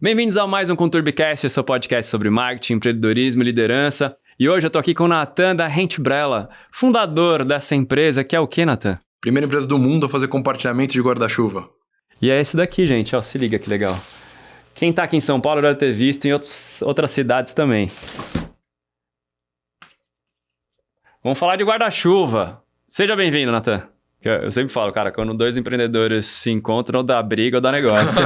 Bem-vindos a mais um Conturbicast, seu podcast sobre marketing, empreendedorismo e liderança. E hoje eu tô aqui com o Nathan da Rentbrella, fundador dessa empresa, que é o quê, Nathan? Primeira empresa do mundo a fazer compartilhamento de guarda-chuva. E é esse daqui, gente, ó, se liga que legal. Quem tá aqui em São Paulo já deve ter visto em outras cidades também. Vamos falar de guarda-chuva. Seja bem-vindo, Nathan. Eu sempre falo, cara, quando dois empreendedores se encontram, ou dá briga ou dá negócio.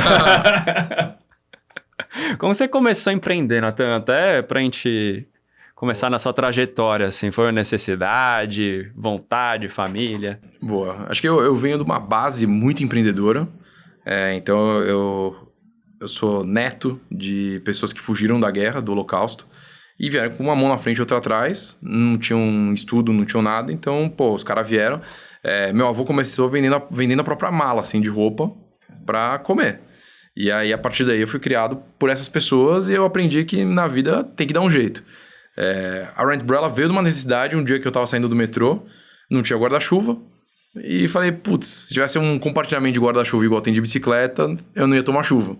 Como você começou a empreender, Nathan? Até pra gente começar na sua trajetória, assim, foi uma necessidade, vontade, família? Boa. Acho que eu venho de uma base muito empreendedora. Então, eu sou neto de pessoas que fugiram da guerra, do Holocausto, e vieram com uma mão na frente e outra atrás. Não tinham estudo, não tinham nada. Então, os caras vieram. Meu avô começou vendendo a própria mala, assim, de roupa pra comer. E aí, a partir daí, eu fui criado por essas pessoas e eu aprendi que na vida tem que dar um jeito. A Rentbrella veio de uma necessidade, um dia que eu tava saindo do metrô, não tinha guarda-chuva, e falei, putz, se tivesse um compartilhamento de guarda-chuva igual tem de bicicleta, eu não ia tomar chuva.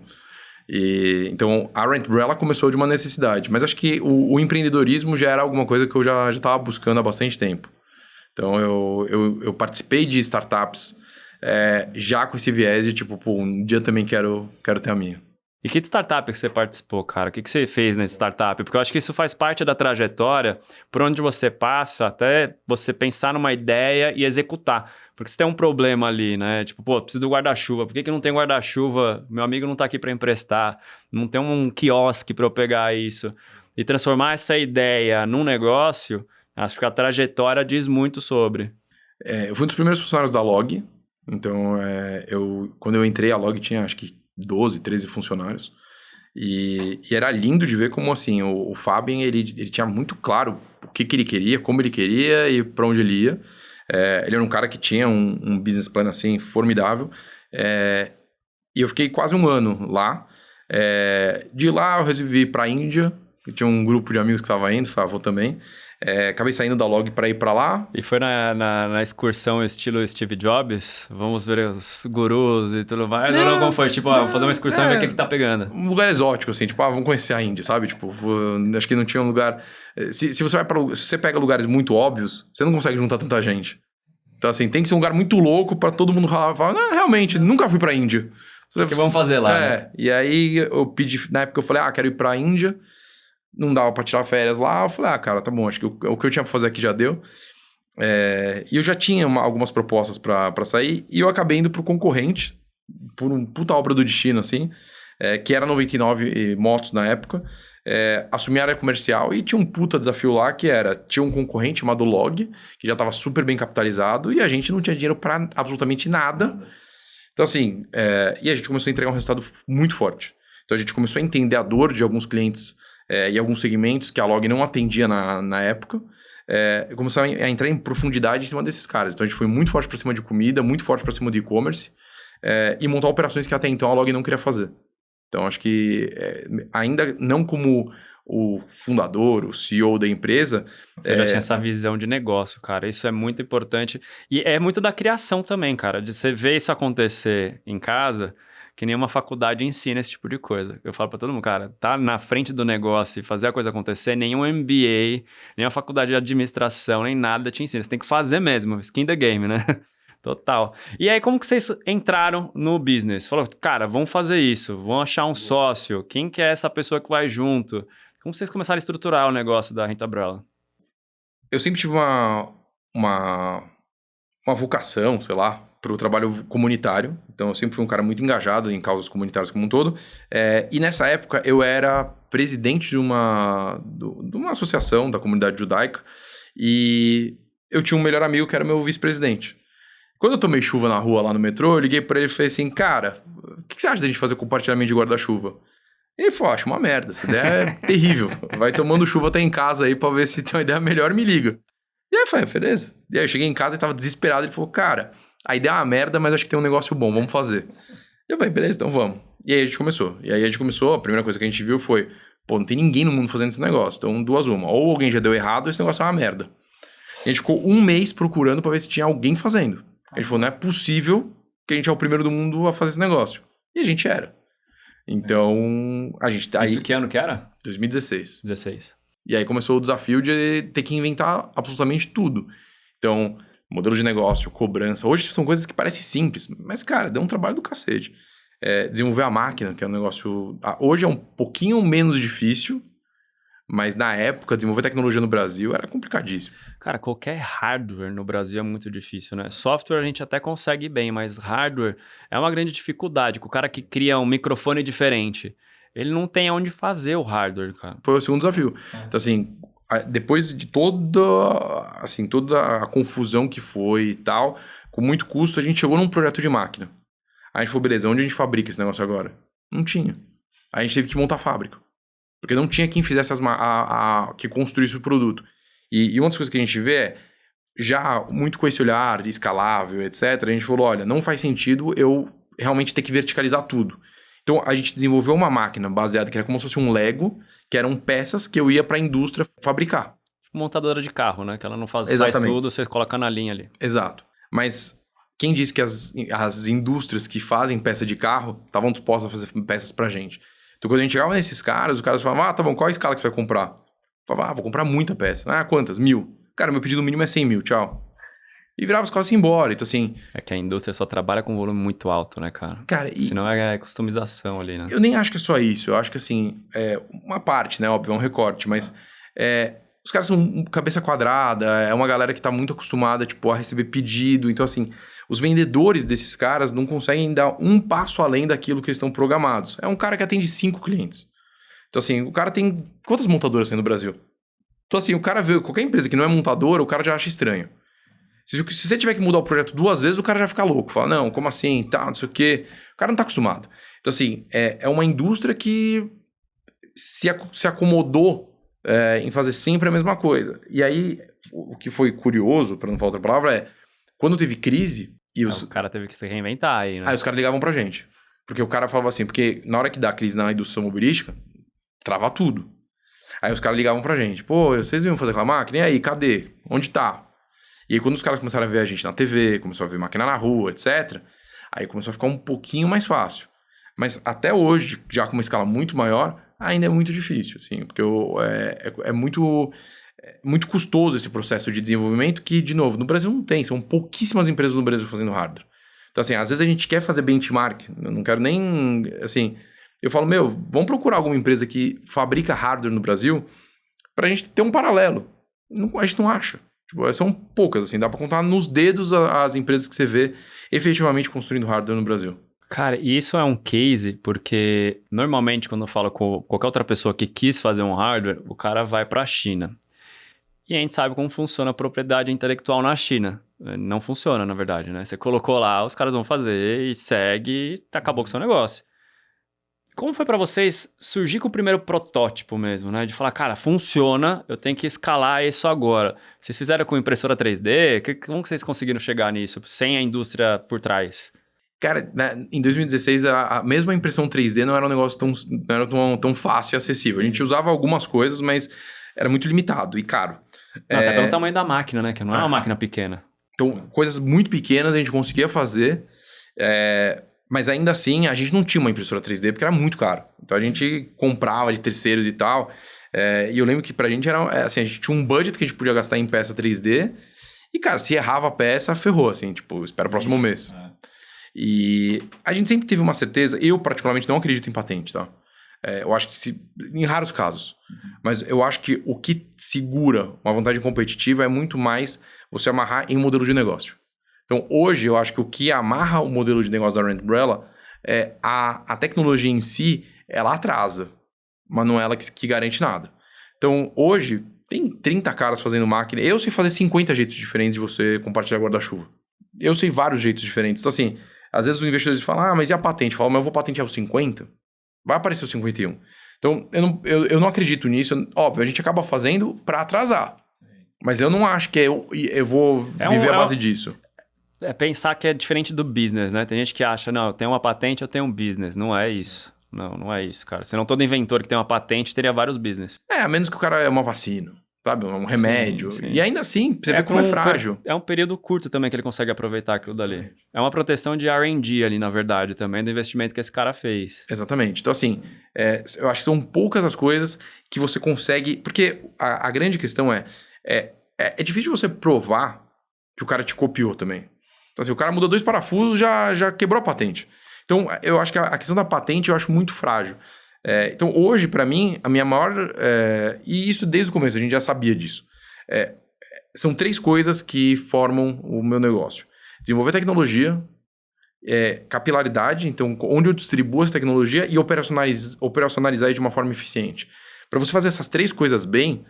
Então, a Rentbrella começou de uma necessidade, mas acho que o empreendedorismo já era alguma coisa que eu já estava buscando há bastante tempo. Então, eu participei de startups já com esse viés de tipo, um dia também quero ter a minha. E que startup que você participou, cara? O que você fez nessa startup? Porque eu acho que isso faz parte da trajetória, por onde você passa, até você pensar numa ideia e executar. Porque você tem um problema ali, né? Tipo, preciso do guarda-chuva. Por que não tem guarda-chuva? Meu amigo não tá aqui para emprestar. Não tem um quiosque para eu pegar isso. E transformar essa ideia num negócio, acho que a trajetória diz muito sobre. Eu fui um dos primeiros funcionários da Log. Então, quando eu entrei, a Log tinha acho que 12, 13 funcionários. E era lindo de ver como, assim, o Fabien, ele tinha muito claro o que ele queria, como ele queria e para onde ele ia. Ele era um cara que tinha um business plan, assim, formidável. E eu fiquei quase um ano lá. De lá, eu resolvi ir para a Índia. Eu tinha um grupo de amigos que estava indo, vou também. Acabei saindo da Log para ir para lá. E foi na excursão estilo Steve Jobs? Vamos ver os gurus e tudo mais? Ou não, como foi? Tipo, vamos fazer uma excursão e ver o que tá pegando. Um lugar exótico, assim. Tipo, vamos conhecer a Índia, sabe? Tipo, acho que não tinha um lugar... Se você pega lugares muito óbvios, você não consegue juntar tanta gente. Então, assim, tem que ser um lugar muito louco para todo mundo falar, não, realmente, nunca fui pra Índia. O que vamos fazer lá, né? E aí, eu pedi... Na época, eu falei, quero ir pra Índia. Não dava pra tirar férias lá. Eu falei, cara, tá bom, acho que o que eu tinha pra fazer aqui já deu. E eu já tinha algumas propostas pra sair. E eu acabei indo pro concorrente, por um puta obra do destino, assim, que era 99 motos na época. Assumi a área comercial e tinha um puta desafio lá que tinha um concorrente chamado Log, que já tava super bem capitalizado e a gente não tinha dinheiro pra absolutamente nada. Então, assim, e a gente começou a entregar um resultado muito forte. Então, a gente começou a entender a dor de alguns clientes e alguns segmentos que a Log não atendia na época. Começou a entrar em profundidade em cima desses caras. Então, a gente foi muito forte para cima de comida, muito forte para cima de e-commerce e montar operações que até então a Log não queria fazer. Então, acho que ainda não como o fundador, o CEO da empresa... Você já tinha essa visão de negócio, cara. Isso é muito importante. E é muito da criação também, cara. De você ver isso acontecer em casa... Que nenhuma faculdade ensina esse tipo de coisa. Eu falo pra todo mundo, cara, tá na frente do negócio e fazer a coisa acontecer, nenhum MBA, nenhuma faculdade de administração, nem nada te ensina. Você tem que fazer mesmo, skin the game, né? Total. E aí, como que vocês entraram no business? Falou, cara, vamos fazer isso, vamos achar um sócio. Quem que é essa pessoa que vai junto? Como vocês começaram a estruturar o negócio da Rentbrella? Eu sempre tive uma vocação, sei lá, para o trabalho comunitário. Então, eu sempre fui um cara muito engajado em causas comunitárias como um todo. E nessa época, eu era presidente de uma associação da comunidade judaica e eu tinha um melhor amigo que era meu vice-presidente. Quando eu tomei chuva na rua lá no metrô, eu liguei para ele e falei assim, cara, o que você acha da gente fazer compartilhamento de guarda-chuva? Ele falou, acho uma merda, essa ideia é terrível. Vai tomando chuva até em casa aí para ver se tem uma ideia melhor, me liga. E aí eu falei, beleza. E aí eu cheguei em casa e tava desesperado. Ele falou, cara, a ideia é uma merda, mas acho que tem um negócio bom, vamos fazer. E eu falei, beleza, então vamos. E aí a gente começou. A primeira coisa que a gente viu foi, não tem ninguém no mundo fazendo esse negócio. Então, duas uma. Ou alguém já deu errado, ou esse negócio é uma merda. E a gente ficou um mês procurando pra ver se tinha alguém fazendo. A gente falou, não é possível que a gente é o primeiro do mundo a fazer esse negócio. E a gente era. Então, a gente... Aí, Isso que ano que era? 2016. 16. E aí começou o desafio de ter que inventar absolutamente tudo. Então, modelo de negócio, cobrança. Hoje são coisas que parecem simples, mas, cara, deu um trabalho do cacete. Desenvolver a máquina, que é um negócio... Hoje é um pouquinho menos difícil, mas na época, desenvolver tecnologia no Brasil era complicadíssimo. Cara, qualquer hardware no Brasil é muito difícil, né? Software a gente até consegue bem, mas hardware é uma grande dificuldade. O cara que cria um microfone diferente, ele não tem onde fazer o hardware, cara. Foi o segundo desafio. Então, assim, depois de toda a confusão que foi e tal, com muito custo, a gente chegou num projeto de máquina. Aí a gente falou, beleza, onde a gente fabrica esse negócio agora? Não tinha. Aí a gente teve que montar a fábrica. Porque não tinha quem fizesse que construísse o produto. E uma das coisas que a gente vê é, já muito com esse olhar escalável, etc., a gente falou, olha, não faz sentido eu realmente ter que verticalizar tudo. Então, a gente desenvolveu uma máquina baseada, que era como se fosse um Lego, que eram peças que eu ia para a indústria fabricar. Tipo montadora de carro, né? Que ela não faz Exatamente. tudo, você coloca na linha ali. Exato. Mas quem disse que as indústrias que fazem peça de carro estavam dispostas a fazer peças pra gente? Então, quando a gente chegava nesses caras, os caras falavam, tá bom, qual a escala que você vai comprar? Eu falava, vou comprar muita peça. Quantas? 1.000. Cara, meu pedido mínimo é 100 mil, tchau. E virava os caras assim embora. Então, assim... É que a indústria só trabalha com volume muito alto, né, cara? Cara, Senão é customização ali, né? eu nem acho que é só isso. Eu acho que, assim, uma parte, né? Óbvio, é um recorte, mas os caras são cabeça quadrada, é uma galera que tá muito acostumada, tipo, a receber pedido. Então, assim, os vendedores desses caras não conseguem dar um passo além daquilo que eles estão programados. É um cara que atende 5 clientes. Então, assim, o cara tem... Quantas montadoras tem no Brasil? Então, assim, o cara vê qualquer empresa que não é montadora, o cara já acha estranho. Se você tiver que mudar o projeto 2 vezes, o cara já fica louco. Fala, não, como assim, tá, não sei o quê. O cara não tá acostumado. Então, assim, é uma indústria que se acomodou em fazer sempre a mesma coisa. E aí, o que foi curioso, para não falar outra palavra, é... Quando teve crise... O cara teve que se reinventar aí, né? Aí os caras ligavam pra gente. Porque o cara falava assim... Porque na hora que dá crise na indústria automobilística, trava tudo. Aí os caras ligavam pra gente. Pô, vocês iam fazer com a máquina? E aí, cadê? Onde tá? E aí, quando os caras começaram a ver a gente na TV, começou a ver máquina na rua, etc., aí começou a ficar um pouquinho mais fácil. Mas até hoje, já com uma escala muito maior, ainda é muito difícil, assim, porque é muito custoso esse processo de desenvolvimento que, de novo, no Brasil não tem. São pouquíssimas empresas no Brasil fazendo hardware. Então, assim, às vezes a gente quer fazer benchmark, eu não quero nem, assim... Eu falo, vamos procurar alguma empresa que fabrica hardware no Brasil pra gente ter um paralelo. A gente não acha. Tipo, são poucas, assim, dá pra contar nos dedos as empresas que você vê efetivamente construindo hardware no Brasil. Cara, e isso é um case porque normalmente quando eu falo com qualquer outra pessoa que quis fazer um hardware, o cara vai pra China. E a gente sabe como funciona a propriedade intelectual na China. Não funciona, na verdade, né? Você colocou lá, os caras vão fazer e segue, acabou com o seu negócio. Como foi pra vocês surgir com o primeiro protótipo mesmo, né? De falar, cara, funciona, eu tenho que escalar isso agora. Vocês fizeram com impressora 3D? Como que vocês conseguiram chegar nisso, sem a indústria por trás? Cara, em 2016, a mesma impressão 3D não era um negócio não era tão fácil e acessível. A gente usava algumas coisas, mas era muito limitado e caro. Não, até pelo tamanho da máquina, né? Que não é uma máquina pequena. Então, coisas muito pequenas a gente conseguia fazer, mas ainda assim, a gente não tinha uma impressora 3D porque era muito caro. Então, a gente comprava de terceiros e tal. E eu lembro que pra gente era assim, a gente tinha um budget que a gente podia gastar em peça 3D. E, cara, se errava a peça, ferrou, assim, tipo, espera o próximo mês. E a gente sempre teve uma certeza, eu particularmente não acredito em patente, tá? Eu acho que em raros casos. Mas eu acho que o que segura uma vantagem competitiva é muito mais você amarrar em um modelo de negócio. Então, hoje, eu acho que o que amarra o modelo de negócio da Rent Umbrella é a tecnologia em si, ela atrasa, mas não é ela que garante nada. Então, hoje, tem 30 caras fazendo máquina. Eu sei fazer 50 jeitos diferentes de você compartilhar guarda-chuva. Eu sei vários jeitos diferentes. Então, assim, às vezes os investidores falam, mas e a patente? Falam, mas eu vou patentear os 50? Vai aparecer o 51. Então, eu não acredito nisso. Óbvio, a gente acaba fazendo para atrasar. Mas eu não acho que eu vou viver à base disso. É pensar que é diferente do business, né? Tem gente que acha, não, eu tenho uma patente, eu tenho um business. Não é isso. Não é isso, cara. Senão todo inventor que tem uma patente teria vários business. A menos que o cara é uma vacina. sabe? Um remédio. Sim. E ainda assim, você vê como é frágil. É um período curto também que ele consegue aproveitar aquilo dali. É uma proteção de R&D ali, na verdade, também, do investimento que esse cara fez. Exatamente. Então, assim, eu acho que são poucas as coisas que você consegue... Porque a grande questão é difícil você provar que o cara te copiou também. Então, assim, o cara muda 2 parafusos, já quebrou a patente. Então, eu acho que a questão da patente eu acho muito frágil. Então, hoje, para mim, a minha maior... e isso desde o começo, a gente já sabia disso. São 3 coisas que formam o meu negócio. Desenvolver tecnologia, capilaridade, então onde eu distribuo essa tecnologia e operacionalizar de uma forma eficiente. Para você fazer essas 3 coisas bem,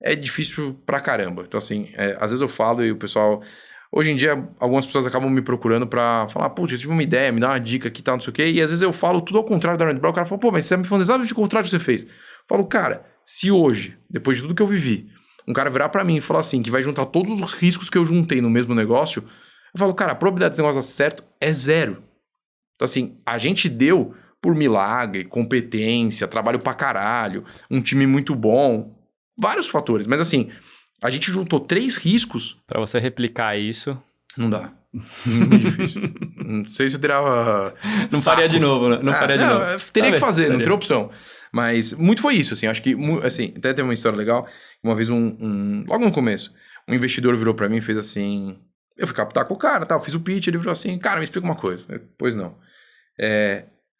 é difícil pra caramba. Então, assim, às vezes eu falo e o pessoal... Hoje em dia, algumas pessoas acabam me procurando pra falar, putz, eu tive uma ideia, me dá uma dica aqui, tal, não sei o quê. E às vezes eu falo tudo ao contrário da Rand Brown. O cara fala, pô, mas você me falando exatamente o contrário que você fez. Eu falo, cara, se hoje, depois de tudo que eu vivi, um cara virar pra mim e falar assim, que vai juntar todos os riscos que eu juntei no mesmo negócio, eu falo, cara, a probabilidade desse negócio dar certo é 0. Então, assim, a gente deu por milagre, competência, trabalho pra caralho, um time muito bom, vários fatores. Mas, assim, a gente juntou 3 riscos. Pra você replicar isso... Não dá. Muito difícil. Não sei se eu teria... Não faria de novo, né? Não faria de novo. Teria que fazer, não teria opção. Mas muito foi isso, assim. Acho que, assim, até tem uma história legal. Uma vez, logo no começo, um investidor virou pra mim e fez assim... Eu fui captar com o cara, tá? Eu fiz o pitch, ele virou assim, cara, me explica uma coisa. Pois não.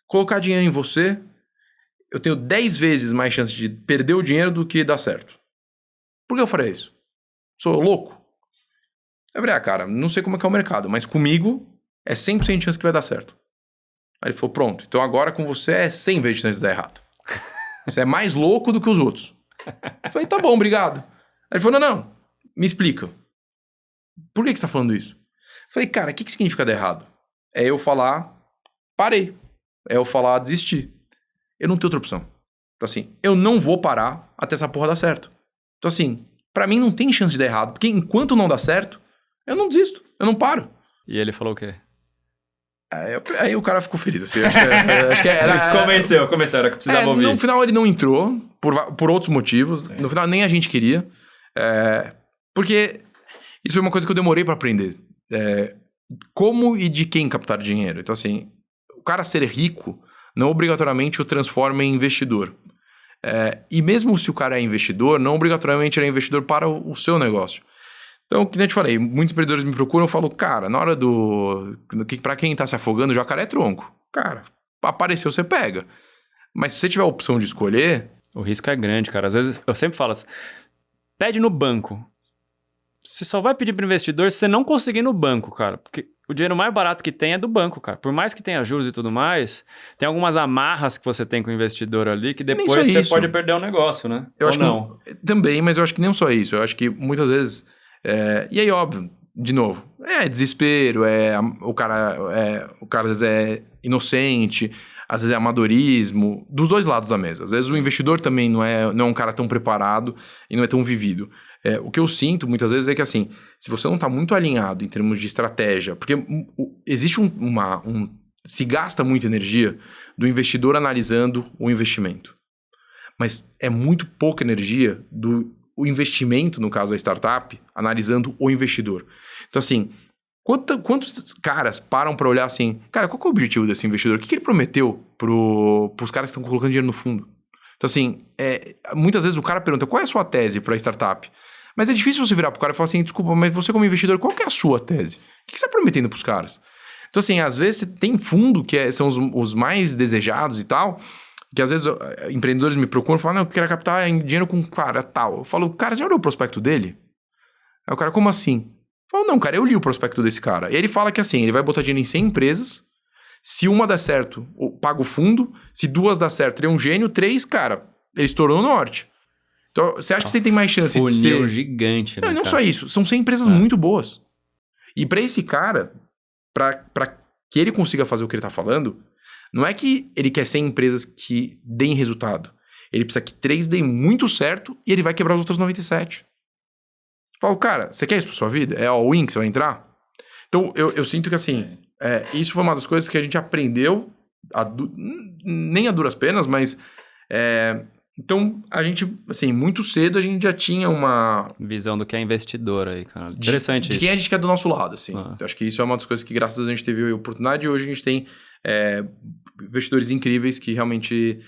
Colocar dinheiro em você, eu tenho 10 vezes mais chance de perder o dinheiro do que dar certo. Por que eu faria isso? Sou eu louco? Eu falei, cara, não sei como é que é o mercado, mas comigo é 100% de chance que vai dar certo. Aí ele falou, pronto, então agora com você é 100 vezes de chance de dar errado. Você é mais louco do que os outros. Eu falei, tá bom, obrigado. Aí ele falou, não, me explica. Por que você tá falando isso? Eu falei, cara, o que significa dar errado? É eu falar, parei. É eu falar, desistir. Eu não tenho outra opção. Então assim, eu não vou parar até essa porra dar certo. Então assim, pra mim não tem chance de dar errado. Porque enquanto não dá certo, eu não desisto, eu não paro. E ele falou o quê? Aí o cara ficou feliz, assim. Acho que era... Convenceu, era que precisava ouvir. No final ele não entrou, por outros motivos. Sim. No final nem a gente queria. Porque isso foi uma coisa que eu demorei pra aprender. Como e de quem captar dinheiro. Então assim, o cara ser rico não obrigatoriamente o transforma em investidor. E mesmo se o cara é investidor, não obrigatoriamente ele é investidor para o seu negócio. Então, como eu te falei, muitos empreendedores me procuram, eu falo, cara, na hora pra quem tá se afogando, jacaré é tronco. Cara, apareceu, você pega. Mas se você tiver a opção de escolher... O risco é grande, cara. Às vezes, eu sempre falo assim, pede no banco. Você só vai pedir pro investidor se você não conseguir no banco, cara. Porque o dinheiro mais barato que tem é do banco, cara. Por mais que tenha juros e tudo mais, tem algumas amarras que você tem com o investidor ali que depois você pode perder o negócio, né? Eu acho não. Também, mas eu acho que nem só isso. Eu acho que muitas vezes... e aí, óbvio, de novo, desespero, o cara às vezes é inocente, às vezes é amadorismo, dos 2 lados da mesa. Às vezes o investidor também não é um cara tão preparado e não é tão vivido. O que eu sinto muitas vezes é que, assim, se você não está muito alinhado em termos de estratégia, porque existe se gasta muita energia do investidor analisando o investimento, mas é muito pouca energia o investimento, no caso da startup, analisando o investidor. Então, assim, quantos caras param para olhar assim, cara, qual que é o objetivo desse investidor? O que ele prometeu pros caras que estão colocando dinheiro no fundo? Então, assim, muitas vezes o cara pergunta, qual é a sua tese para a startup? Mas é difícil você virar pro cara e falar assim, desculpa, mas você como investidor, qual que é a sua tese? O que você está prometendo pros caras? Então, assim, às vezes tem fundo que são os mais desejados e tal... Que às vezes empreendedores me procuram e falam, não, eu quero captar dinheiro com cara tal. Eu falo, cara, você já olhou o prospecto dele? Aí o cara, como assim? Eu falo, não, cara, eu li o prospecto desse cara. E ele fala que assim, ele vai botar dinheiro em 100 empresas, se uma der certo, paga o fundo, se 2 dar certo, ele é um gênio, 3, cara, ele estourou no norte. Então, você acha que você tem mais chance de ser... gigante, né, não só isso, são 100 empresas muito boas. E pra esse cara, pra que ele consiga fazer o que ele tá falando... Não é que ele quer 100 empresas que deem resultado. Ele precisa que 3 deem muito certo e ele vai quebrar as outras 97. Falo, cara, você quer isso pra sua vida? É all-in que você vai entrar? Então, eu sinto que, assim, isso foi uma das coisas que a gente aprendeu, nem a duras penas, mas Então, a gente, assim, muito cedo a gente já tinha uma... Visão do que é investidor aí, cara. Interessante de isso. quem a gente quer do nosso lado, assim. Ah. Eu acho que isso é uma das coisas que, graças a Deus, a gente teve a oportunidade. E hoje a gente tem investidores incríveis que realmente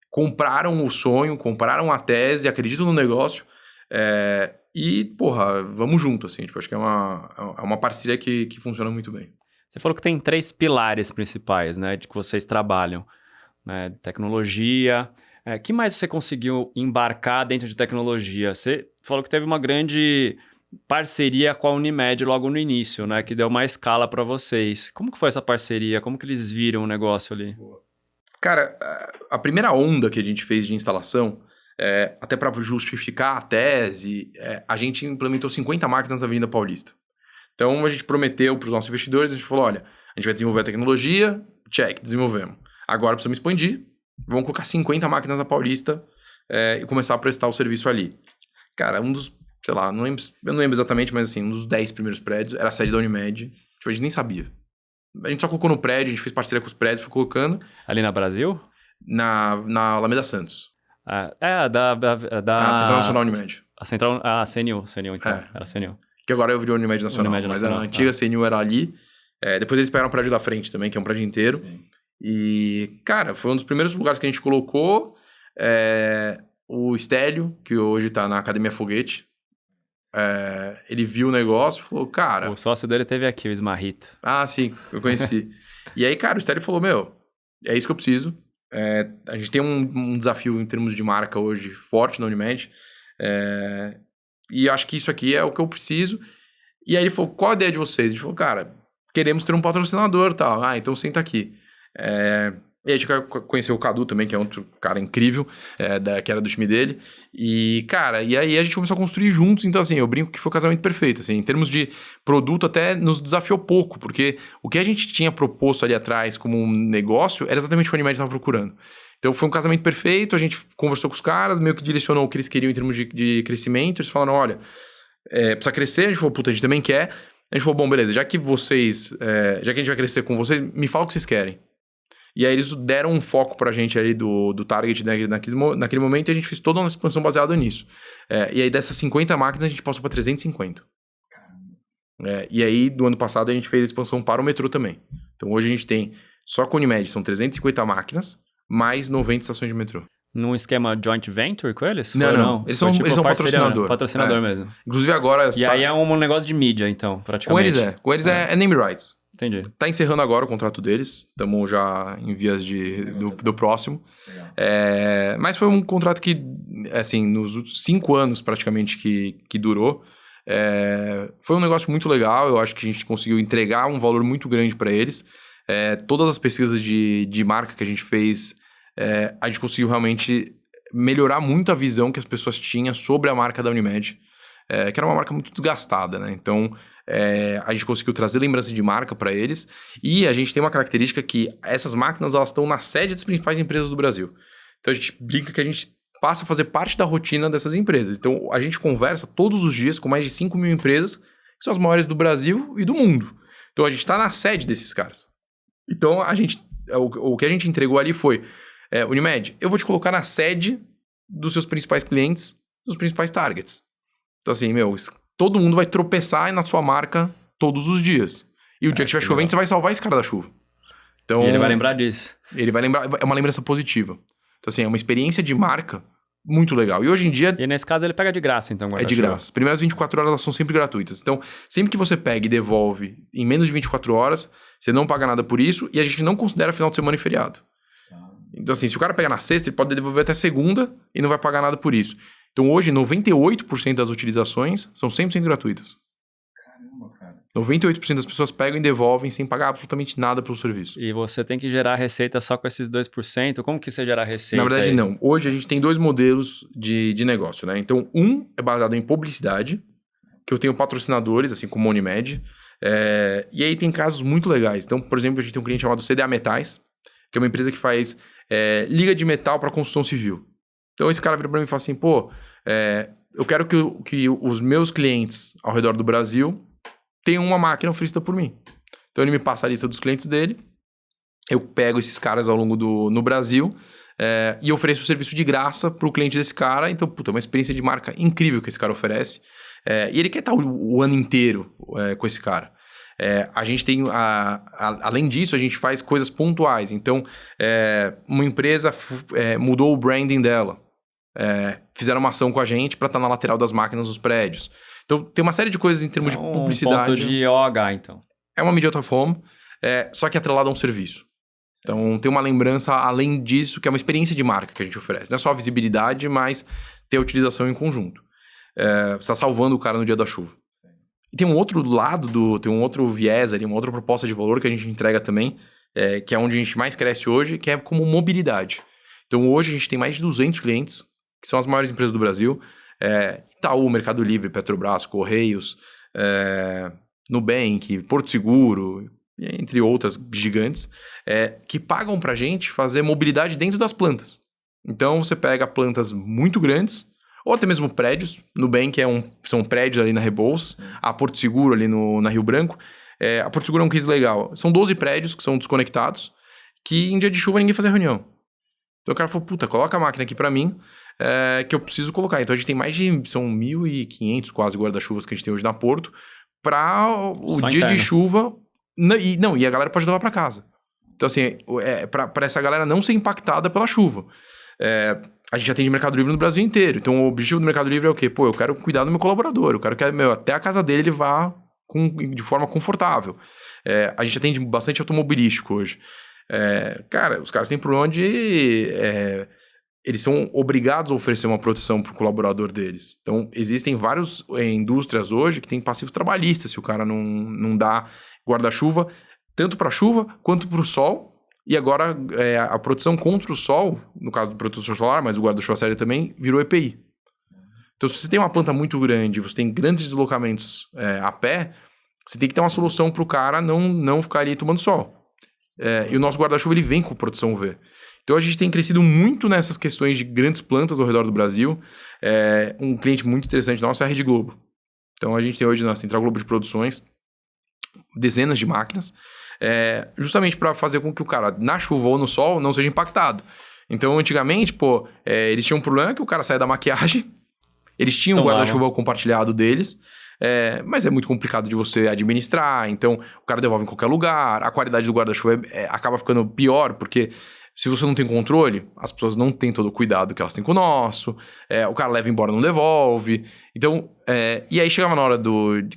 compraram o sonho, compraram a tese, acreditam no negócio. E, porra, vamos junto, assim. Tipo, acho que é uma parceria que funciona muito bem. Você falou que tem 3 pilares principais, né, de que vocês trabalham, né, tecnologia. Que mais você conseguiu embarcar dentro de tecnologia? Você falou que teve uma grande parceria com a Unimed logo no início, né, que deu uma escala para vocês. Como que foi essa parceria? Como que eles viram o negócio ali? Cara, a primeira onda que a gente fez de instalação, até para justificar a tese, a gente implementou 50 máquinas na Avenida Paulista. Então, a gente prometeu para os nossos investidores, a gente falou, olha, a gente vai desenvolver a tecnologia, check, desenvolvemos. Agora precisamos expandir, vamos colocar 50 máquinas na Paulista e começar a prestar o serviço ali. Cara, um dos, sei lá, eu não lembro exatamente, mas assim, um dos 10 primeiros prédios era a sede da Unimed. Tipo, a gente nem sabia. A gente só colocou no prédio, a gente fez parceria com os prédios, foi colocando. Ali na Brasil? Na Alameda Santos. Da Central Nacional Unimed. A Central... CNU então. Era CNU. Que agora é o Unimed Nacional. Unimed Nacional, mas a antiga CNU era ali. Depois eles pegaram o prédio da frente também, que é um prédio inteiro. Sim. E, cara, foi um dos primeiros lugares que a gente colocou. O Stélio, que hoje tá na Academia Foguete. Ele viu o negócio e falou, cara... O sócio dele teve aqui, o Esmarrito. Ah, sim, eu conheci. E aí, cara, o Stélio falou, é isso que eu preciso. A gente tem um desafio em termos de marca hoje forte na Unimed. E acho que isso aqui é o que eu preciso. E aí ele falou, qual a ideia de vocês? A gente falou, cara, queremos ter um patrocinador e tal. Ah, então senta aqui. E a gente conheceu o Cadu também, que é outro cara incrível, que era do time dele. E, cara, e aí a gente começou a construir juntos. Então, assim, eu brinco que foi o casamento perfeito. Assim, em termos de produto, até nos desafiou pouco, porque o que a gente tinha proposto ali atrás como um negócio era exatamente o que a Unimed estava procurando. Então, foi um casamento perfeito. A gente conversou com os caras, meio que direcionou o que eles queriam em termos de crescimento. Eles falaram, olha, precisa crescer. A gente falou, puta, a gente também quer. A gente falou, bom, beleza, já que a gente vai crescer com vocês, me fala o que vocês querem. E aí eles deram um foco pra gente ali do target, né, naquele momento, e a gente fez toda uma expansão baseada nisso. E aí dessas 50 máquinas a gente passou pra 350. E aí do ano passado a gente fez a expansão para o metrô também. Então hoje a gente tem, só com a Unimed, são 350 máquinas, mais 90 estações de metrô. Num esquema joint venture com eles? Não. Eles são patrocinador. Patrocinador mesmo. Inclusive agora... E aí é um negócio de mídia, então, praticamente. Com eles é name rights. Entendi. Tá encerrando agora o contrato deles. Estamos já em vias do próximo. Mas foi um contrato que, assim, nos 5 anos praticamente que durou, foi um negócio muito legal. Eu acho que a gente conseguiu entregar um valor muito grande para eles. Todas as pesquisas de marca que a gente fez, a gente conseguiu realmente melhorar muito a visão que as pessoas tinham sobre a marca da Unimed, que era uma marca muito desgastada, né? Então... a gente conseguiu trazer lembrança de marca para eles, e a gente tem uma característica que essas máquinas elas estão na sede das principais empresas do Brasil. Então a gente brinca que a gente passa a fazer parte da rotina dessas empresas. Então a gente conversa todos os dias com mais de 5 mil empresas, que são as maiores do Brasil e do mundo. Então a gente está na sede desses caras. Então o que a gente entregou ali foi, Unimed, eu vou te colocar na sede dos seus principais clientes, dos principais targets. Então assim, todo mundo vai tropeçar na sua marca todos os dias. E o dia que estiver chovendo, você vai salvar esse cara da chuva. Então, e ele vai lembrar disso. Ele vai lembrar, é uma lembrança positiva. Então, assim, é uma experiência de marca muito legal. E hoje em dia... E nesse caso ele pega de graça, então, guarda-chuva. É de graça. As primeiras 24 horas elas são sempre gratuitas. Então, sempre que você pega e devolve em menos de 24 horas, você não paga nada por isso, e a gente não considera final de semana e feriado. Então, assim, se o cara pegar na sexta, ele pode devolver até segunda e não vai pagar nada por isso. Então, hoje, 98% das utilizações são 100% gratuitas. Caramba, cara. 98% das pessoas pegam e devolvem sem pagar absolutamente nada pelo serviço. E você tem que gerar receita só com esses 2%? Como que você gera receita? Na verdade, não. Hoje, a gente tem 2 modelos de negócio, né? Então, um é baseado em publicidade, que eu tenho patrocinadores, assim como a Unimed. E aí, tem casos muito legais. Então, por exemplo, a gente tem um cliente chamado CDA Metais, que é uma empresa que faz liga de metal para construção civil. Então, esse cara vira para mim e fala assim, eu quero que os meus clientes ao redor do Brasil tenham uma máquina oferecida por mim. Então, ele me passa a lista dos clientes dele, eu pego esses caras ao longo no Brasil, e ofereço o serviço de graça pro cliente desse cara. Então, puta, é uma experiência de marca incrível que esse cara oferece. E ele quer estar o ano inteiro com esse cara. A gente tem, além disso, a gente faz coisas pontuais. Então, uma empresa mudou o branding dela. Fizeram uma ação com a gente para estar na lateral das máquinas dos prédios. Então, tem uma série de coisas em termos de publicidade. Um ponto de OH, então. É uma media out of home, só que atrelada a um serviço. Então, tem uma lembrança, além disso, que é uma experiência de marca que a gente oferece. Não é só a visibilidade, mas ter a utilização em conjunto. Você está salvando o cara no dia da chuva. E tem um outro lado, tem um outro viés ali, uma outra proposta de valor que a gente entrega também, que é onde a gente mais cresce hoje, que é como mobilidade. Então, hoje a gente tem mais de 200 clientes, que são as maiores empresas do Brasil. Itaú, Mercado Livre, Petrobras, Correios, Nubank, Porto Seguro, entre outras gigantes, que pagam pra gente fazer mobilidade dentro das plantas. Então, você pega plantas muito grandes, ou até mesmo prédios. Nubank são prédios ali na Rebouças, a Porto Seguro ali na Rio Branco. A Porto Seguro é um case legal. São 12 prédios que são desconectados, que em dia de chuva ninguém faz reunião. Então o cara falou, puta, coloca a máquina aqui pra mim, que eu preciso colocar. Então a gente tem são 1.500 quase guarda-chuvas que a gente tem hoje na Porto, para o Só dia interno. de chuva. E a galera pode levar para casa. Então, assim, para essa galera não ser impactada pela chuva. A gente atende Mercado Livre no Brasil inteiro. Então, o objetivo do Mercado Livre é o quê? Pô, eu quero cuidar do meu colaborador. Eu quero que até a casa dele ele vá de forma confortável. A gente atende bastante automobilístico hoje. Cara, os caras têm problema de... eles são obrigados a oferecer uma proteção para o colaborador deles. Então, existem várias indústrias hoje que têm passivo trabalhista se o cara não dá guarda-chuva, tanto para a chuva quanto para o sol. E agora, a proteção contra o sol, no caso do protetor solar, mas o guarda-chuva sério também, virou EPI. Então, se você tem uma planta muito grande, você tem grandes deslocamentos a pé, você tem que ter uma solução para o cara não ficar ali tomando sol. E o nosso guarda-chuva ele vem com proteção UV. Então, a gente tem crescido muito nessas questões de grandes plantas ao redor do Brasil. Um cliente muito interessante nosso é a Rede Globo. Então, a gente tem hoje na Central Globo de Produções dezenas de máquinas, justamente para fazer com que o cara, na chuva ou no sol, não seja impactado. Então, antigamente, eles tinham um problema que o cara saia da maquiagem, eles tinham o guarda-chuva compartilhado deles, mas é muito complicado de você administrar, então o cara devolve em qualquer lugar, a qualidade do guarda-chuva acaba ficando pior, porque se você não tem controle, as pessoas não têm todo o cuidado que elas têm com o nosso, o cara leva embora e não devolve. Então, e aí chegava na hora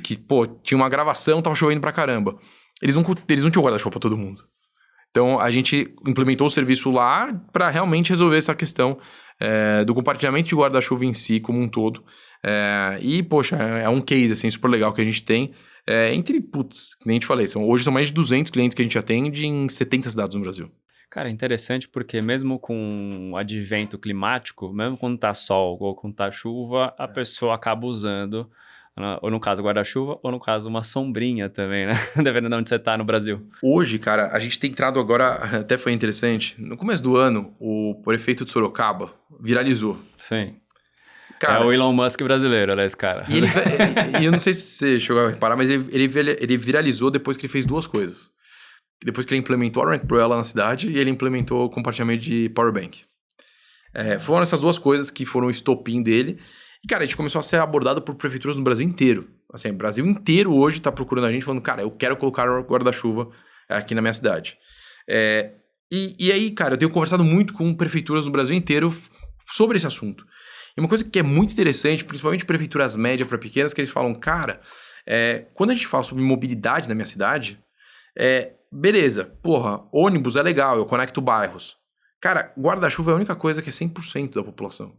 que, tinha uma gravação, tava chovendo pra caramba. Eles não tinham guarda-chuva pra todo mundo. Então, a gente implementou o serviço lá para realmente resolver essa questão do compartilhamento de guarda-chuva em si, como um todo. Poxa, é um case, assim, super legal que a gente tem. Que nem a gente falei, hoje são mais de 200 clientes que a gente atende em 70 cidades no Brasil. Cara, é interessante porque mesmo com o advento climático, mesmo quando tá sol ou quando tá chuva, a pessoa acaba usando, ou no caso guarda-chuva, ou no caso uma sombrinha também, né? Dependendo de onde você tá no Brasil. Hoje, cara, a gente tem entrado agora, até foi interessante, no começo do ano, o prefeito de Sorocaba viralizou. Sim. Cara, é o Elon Musk brasileiro, olha esse cara. E eu não sei se você chegou a reparar, mas ele viralizou depois que ele fez duas coisas. Depois que ele implementou a Rank Pro Ela na cidade e ele implementou o compartilhamento de Powerbank. Foram essas duas coisas que foram o estopim dele. E, cara, a gente começou a ser abordado por prefeituras no Brasil inteiro. Assim, o Brasil inteiro hoje tá procurando a gente, falando, cara, eu quero colocar o guarda-chuva aqui na minha cidade. E aí, cara, eu tenho conversado muito com prefeituras no Brasil inteiro sobre esse assunto. E uma coisa que é muito interessante, principalmente prefeituras médias para pequenas, que eles falam, cara, quando a gente fala sobre mobilidade na minha cidade, beleza, ônibus é legal, eu conecto bairros. Cara, guarda-chuva é a única coisa que é 100% da população.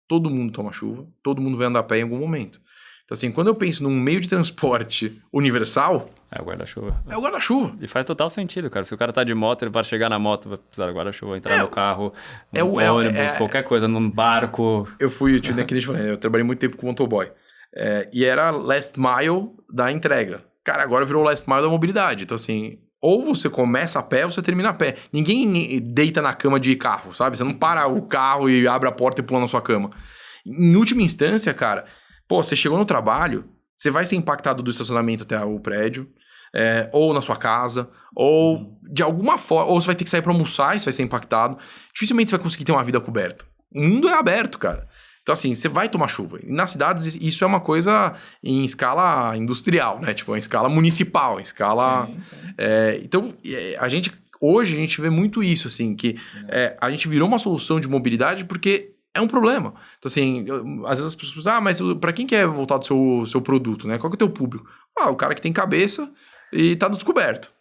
Todo mundo toma chuva, todo mundo vai andar a pé em algum momento. Então, assim, quando eu penso num meio de transporte universal... É o guarda-chuva. É o guarda-chuva. E faz total sentido, cara. Se o cara tá de moto, ele vai chegar na moto, vai precisar do guarda-chuva, entrar no carro, no ônibus, qualquer coisa, num barco. Eu trabalhei muito tempo com motoboy. E era last mile da entrega. Cara, agora virou last mile da mobilidade. Então, assim, ou você começa a pé ou você termina a pé. Ninguém deita na cama de carro, sabe? Você não para o carro e abre a porta e pula na sua cama. Em última instância, cara, você chegou no trabalho, você vai ser impactado do estacionamento até o prédio, ou na sua casa, ou de alguma forma, ou você vai ter que sair pra almoçar e você vai ser impactado. Dificilmente você vai conseguir ter uma vida coberta. O mundo é aberto, cara. Então, assim, você vai tomar chuva. E nas cidades, isso é uma coisa em escala industrial, né? Tipo, em escala municipal, em escala... Sim, sim. Então, hoje a gente vê muito isso, assim, que a gente virou uma solução de mobilidade porque é um problema. Então, assim, às vezes as pessoas pensam, mas para quem quer voltar do seu produto, né? Qual que é o teu público? O cara que tem cabeça e tá descoberto.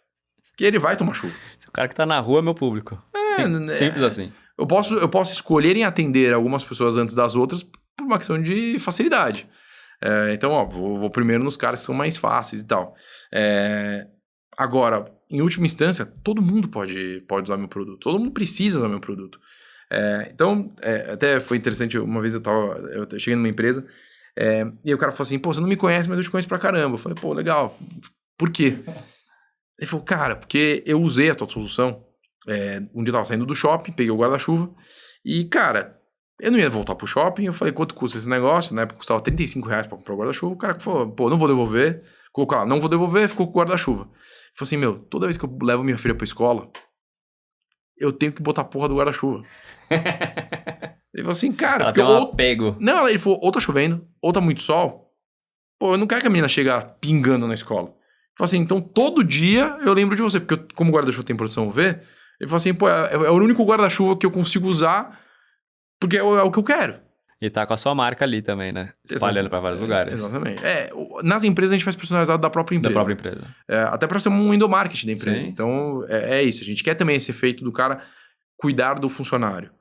Que ele vai tomar chuva. O cara que tá na rua é meu público. Simples assim. Eu posso escolher em atender algumas pessoas antes das outras por uma questão de facilidade. Então, vou primeiro nos caras que são mais fáceis e tal. Agora, em última instância, todo mundo pode usar meu produto. Todo mundo precisa usar meu produto. Então, até foi interessante, uma vez eu cheguei numa empresa e o cara falou assim, pô, você não me conhece, mas eu te conheço pra caramba. Eu falei, pô, legal. Por quê? Ele falou, cara, porque eu usei a tua solução. Um dia eu tava saindo do shopping, peguei o guarda-chuva e, cara, eu não ia voltar pro shopping. Eu falei, quanto custa esse negócio? Na época custava R$35 pra comprar o guarda-chuva. O cara falou, pô, não vou devolver. Colocou lá, não vou devolver, ficou com o guarda-chuva. Ele falou assim, toda vez que eu levo minha filha pra escola, eu tenho que botar a porra do guarda-chuva. Ele falou assim, cara... Ela tem um apego. Não, ele falou, ou tá chovendo, ou tá muito sol. Pô, eu não quero que a menina chegue pingando na escola. Ele falou assim, então todo dia eu lembro de você, porque como o guarda-chuva tem produção UV, ele falou assim, pô, é o único guarda-chuva que eu consigo usar, porque é o que eu quero. E tá com a sua marca ali também, né? Espalhando pra vários lugares. Exatamente. Nas empresas a gente faz personalizado da própria empresa. Da própria empresa. Até pra ser um endomarketing da empresa. Sim. Então, é isso. A gente quer também esse efeito do cara cuidar do funcionário.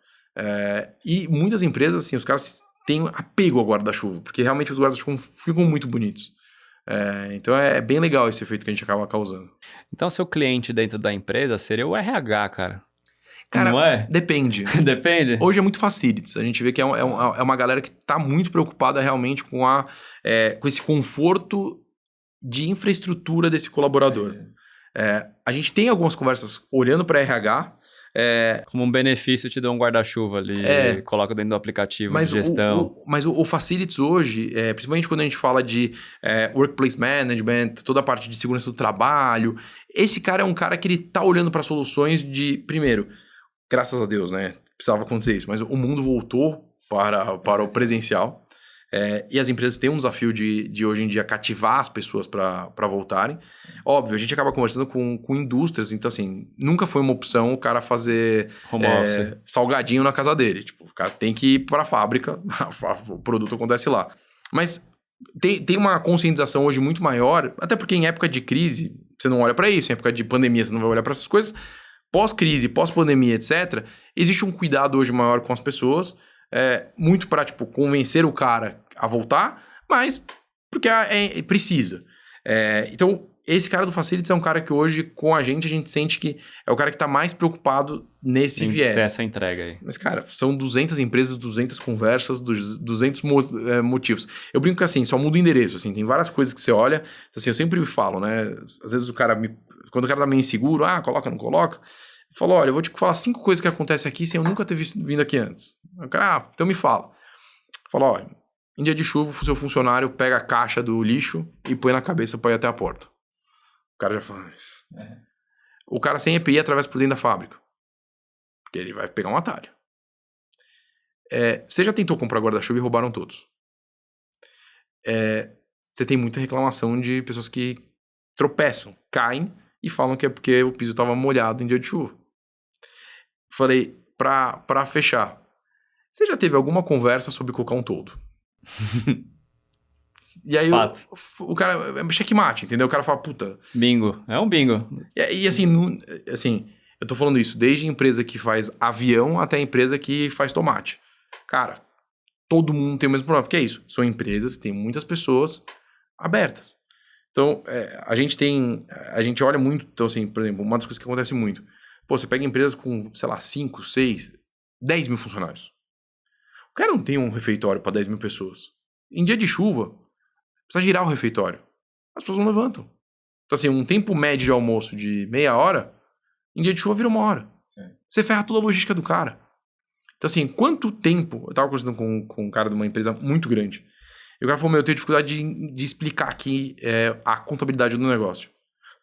E muitas empresas, assim, os caras têm apego ao guarda-chuva, porque realmente os guarda-chuvas ficam muito bonitos. Então é bem legal esse efeito que a gente acaba causando. Então, seu cliente dentro da empresa seria o RH, cara. Cara, não é? Depende. Depende? Hoje é muito facilities. A gente vê que é uma galera que tá muito preocupada realmente com esse conforto de infraestrutura desse colaborador. A gente tem algumas conversas olhando para RH. Como um benefício, te dá um guarda-chuva ali, coloca dentro do aplicativo de gestão. Mas o Facilities hoje, principalmente quando a gente fala de workplace management, toda a parte de segurança do trabalho, esse cara é um cara que ele tá olhando para soluções de, primeiro, graças a Deus, né? Precisava acontecer isso, mas o mundo voltou para o presencial. E as empresas têm um desafio de hoje em dia cativar as pessoas para voltarem. Óbvio, a gente acaba conversando com indústrias, então assim, nunca foi uma opção o cara fazer Home office. Salgadinho na casa dele. Tipo, o cara tem que ir para a fábrica, o produto acontece lá. Mas tem uma conscientização hoje muito maior, até porque em época de crise, você não olha para isso, em época de pandemia você não vai olhar para essas coisas. Pós-crise, pós-pandemia, etc., existe um cuidado hoje maior com as pessoas, muito para, tipo, convencer o cara a voltar, mas porque precisa. Então, esse cara do Facilities é um cara que hoje, com a gente sente que é o cara que está mais preocupado nesse viés. Essa entrega aí. Mas, cara, são 200 empresas, 200 conversas, 200 motivos. Eu brinco que, assim, só muda o endereço, assim, tem várias coisas que você olha, assim, eu sempre falo, né, às vezes quando o cara tá meio inseguro, coloca, não coloca, eu falo, olha, eu vou te falar 5 coisas que acontecem aqui sem eu nunca ter vindo aqui antes. O cara, então me fala. Eu falo, olha, em dia de chuva, o seu funcionário pega a caixa do lixo e põe na cabeça pra ir até a porta. O cara já fala... O cara sem EPI atravessa por dentro da fábrica. Porque ele vai pegar um atalho. Você já tentou comprar guarda-chuva e roubaram todos. Você tem muita reclamação de pessoas que tropeçam, caem e falam que é porque o piso estava molhado em dia de chuva. Falei, pra fechar, você já teve alguma conversa sobre colocar um toldo? E aí o cara, checkmate, entendeu? O cara fala, puta... Bingo, é um bingo. E assim, eu tô falando isso desde empresa que faz avião até empresa que faz tomate. Cara, todo mundo tem o mesmo problema, porque é isso, são empresas que tem muitas pessoas abertas. Então, a gente olha muito, então assim, por exemplo, uma das coisas que acontece muito, você pega empresas com, sei lá, 5, 6, 10 mil funcionários. O cara não tem um refeitório para 10 mil pessoas. Em dia de chuva, precisa girar o refeitório. As pessoas não levantam. Então, assim, um tempo médio de almoço de meia hora, em dia de chuva vira 1 hora. Sim. Você ferra toda a logística do cara. Então, assim, quanto tempo... Eu tava conversando com um cara de uma empresa muito grande. E o cara falou, eu tenho dificuldade de explicar aqui a contabilidade do negócio.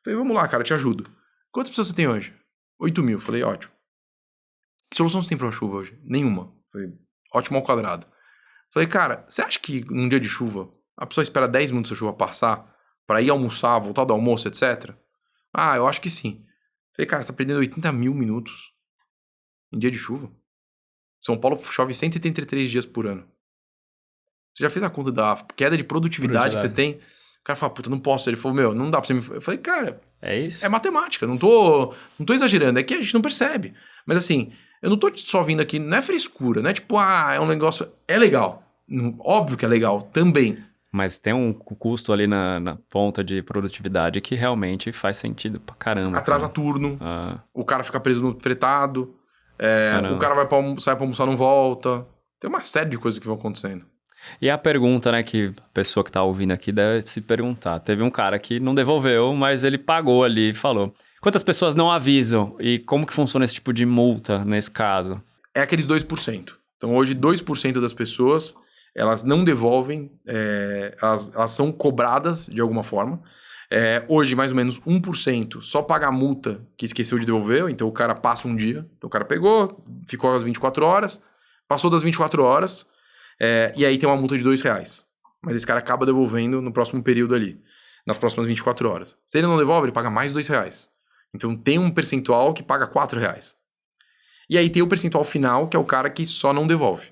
Eu Falei, vamos lá, cara, te ajudo. Quantas pessoas você tem hoje? 8.000. Falei, ótimo. Que solução você tem pra uma chuva hoje? Nenhuma. Falei, ótimo ao quadrado. Falei, cara, você acha que num dia de chuva, a pessoa espera 10 minutos a chuva passar pra ir almoçar, voltar do almoço, etc? Ah, eu acho que sim. Falei, cara, você tá perdendo 80 mil minutos em dia de chuva. São Paulo chove 183 dias por ano. Você já fez a conta da queda de produtividade que você tem? O cara fala, puta, não posso. Ele falou, meu, não dá pra você me... Eu falei, cara, É isso? é matemática, não tô exagerando, é que a gente não percebe. Mas assim, eu não tô só vindo aqui, não é frescura, não é tipo, é um negócio... É legal, óbvio que é legal, também. Mas tem um custo ali na ponta de produtividade que realmente faz sentido pra caramba. Atrasa turno, Ah, o cara fica preso no fretado, caramba. o cara sai pra almoçar, não volta. Tem uma série de coisas que vão acontecendo. E a pergunta, né, que a pessoa que tá ouvindo aqui deve se perguntar. Teve um cara que não devolveu, mas ele pagou ali e falou. Quantas pessoas não avisam? E como que funciona esse tipo de multa nesse caso? É aqueles 2%. Então, hoje, 2% das pessoas, elas não devolvem, elas são cobradas de alguma forma. Hoje, mais ou menos 1% só paga a multa que esqueceu de devolver. Então, o cara passa um dia. Então, o cara pegou, ficou às 24 horas, passou das 24 horas, e aí tem uma multa de R$2. Mas esse cara acaba devolvendo no próximo período ali, nas próximas 24 horas. Se ele não devolve, ele paga mais R$2. Então, tem um percentual que paga R$4. E aí tem o percentual final, que é o cara que só não devolve.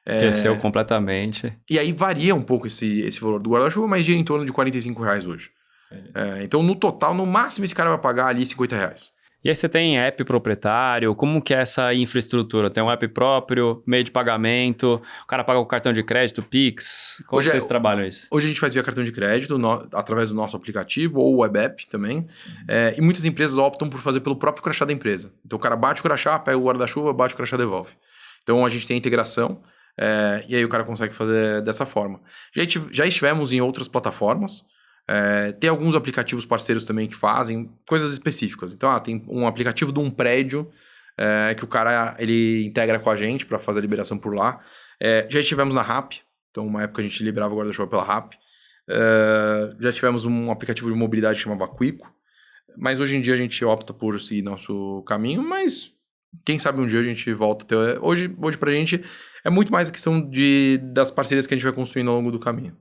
Esqueceu completamente. E aí varia um pouco esse valor do guarda-chuva, mas gira em torno de R$45 hoje. Então, no total, no máximo, esse cara vai pagar ali R$50. E aí você tem app proprietário? Como que é essa infraestrutura? Tem um app próprio, meio de pagamento? O cara paga com cartão de crédito, Pix? Como Hoje que vocês trabalham isso? Hoje a gente faz via cartão de crédito, através do nosso aplicativo ou web app também. E muitas empresas optam por fazer pelo próprio crachá da empresa. Então o cara bate o crachá, pega o guarda-chuva, bate o crachá, devolve. Então a gente tem a integração e aí o cara consegue fazer dessa forma. Já estivemos em outras plataformas. Tem alguns aplicativos parceiros também que fazem coisas específicas. Então tem um aplicativo de um prédio que o cara ele integra com a gente para fazer a liberação por lá. Já estivemos na RAP. Então, uma época a gente liberava o guarda-chuva pela RAP. Já tivemos um aplicativo de mobilidade que chamava Quico. Mas hoje em dia a gente opta por seguir nosso caminho. Mas quem sabe um dia a gente volta a ter... Hoje pra gente é muito mais a questão das parcerias que a gente vai construindo ao longo do caminho.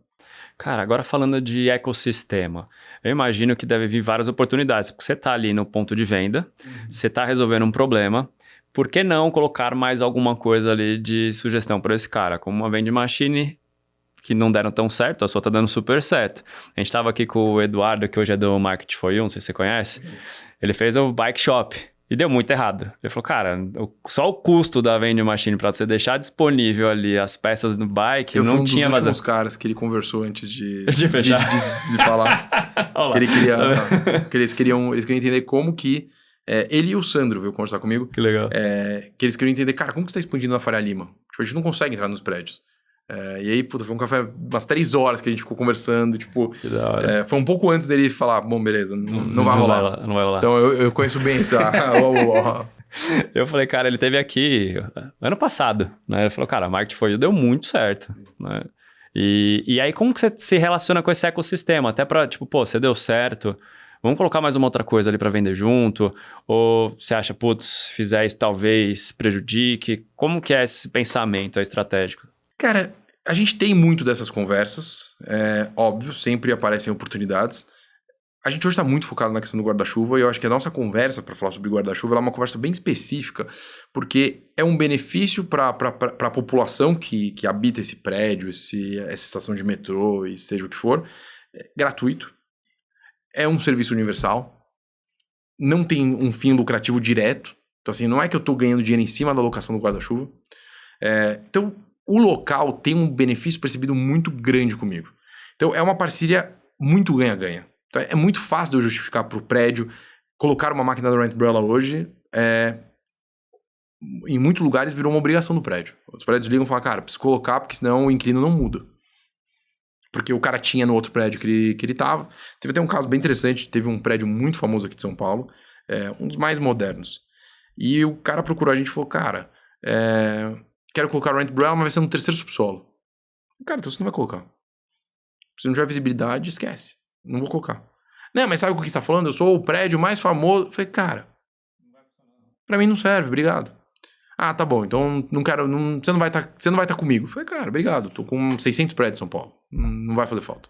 Cara, agora falando de ecossistema, eu imagino que deve vir várias oportunidades, porque você está ali no ponto de venda, você está resolvendo um problema, por que não colocar mais alguma coisa ali de sugestão para esse cara, como uma vending machine que não deram tão certo, a sua tá dando super certo. A gente estava aqui com o Eduardo, que hoje é do Market for You, não sei se você conhece, ele fez o Bike Shop. E deu muito errado. Ele falou, cara, só o custo da vending machine para você deixar disponível ali as peças do bike, eu não tinha vazão. Eu fui caras que ele conversou antes de fechar. De falar. Que ele queria, que eles queriam entender como que... ele e o Sandro veio conversar comigo. Que legal. Que eles queriam entender, cara, como que você está expandindo na Faria Lima? Tipo, a gente não consegue entrar nos prédios. E aí, puta, foi um café, umas 3 horas que a gente ficou conversando, tipo... Que da hora. Foi um pouco antes dele falar, bom, beleza, não vai rolar. Não vai rolar. Então, eu conheço bem essa... Eu falei, cara, ele teve aqui ano passado, né? Ele falou, cara, a Market for You deu muito certo, né? E aí, como que você se relaciona com esse ecossistema? Até pra, tipo, pô, você deu certo, vamos colocar mais uma outra coisa ali pra vender junto? Ou você acha, putz, se fizer isso talvez prejudique? Como que é esse pensamento estratégico? Cara, a gente tem muito dessas conversas, óbvio, sempre aparecem oportunidades. A gente hoje está muito focado na questão do guarda-chuva e eu acho que a nossa conversa para falar sobre guarda-chuva é uma conversa bem específica, porque é um benefício para a população que habita esse prédio, essa estação de metrô e seja o que for, gratuito, é um serviço universal, não tem um fim lucrativo direto, então assim, não é que eu estou ganhando dinheiro em cima da locação do guarda-chuva, então o local tem um benefício percebido muito grande comigo. Então é uma parceria muito ganha-ganha. Então, é muito fácil de eu justificar para o prédio colocar uma máquina da Rent Umbrella hoje. Em muitos lugares virou uma obrigação do prédio. Os prédios ligam e falam, cara, preciso colocar porque senão o inquilino não muda. Porque o cara tinha no outro prédio que ele estava. Teve até um caso bem interessante, teve um prédio muito famoso aqui de São Paulo, um dos mais modernos. E o cara procurou a gente e falou, cara, quero colocar o Rent Umbrella, mas vai ser no 3º subsolo. Cara, então você não vai colocar. Se não tiver visibilidade, esquece. Não vou colocar. Né, mas sabe o que você tá falando? Eu sou o prédio mais famoso. Eu falei, cara, pra mim não serve, obrigado. Ah, tá bom, então não quero, você não vai estar comigo. Eu falei, cara, obrigado, tô com 600 prédios em São Paulo, não vai fazer falta.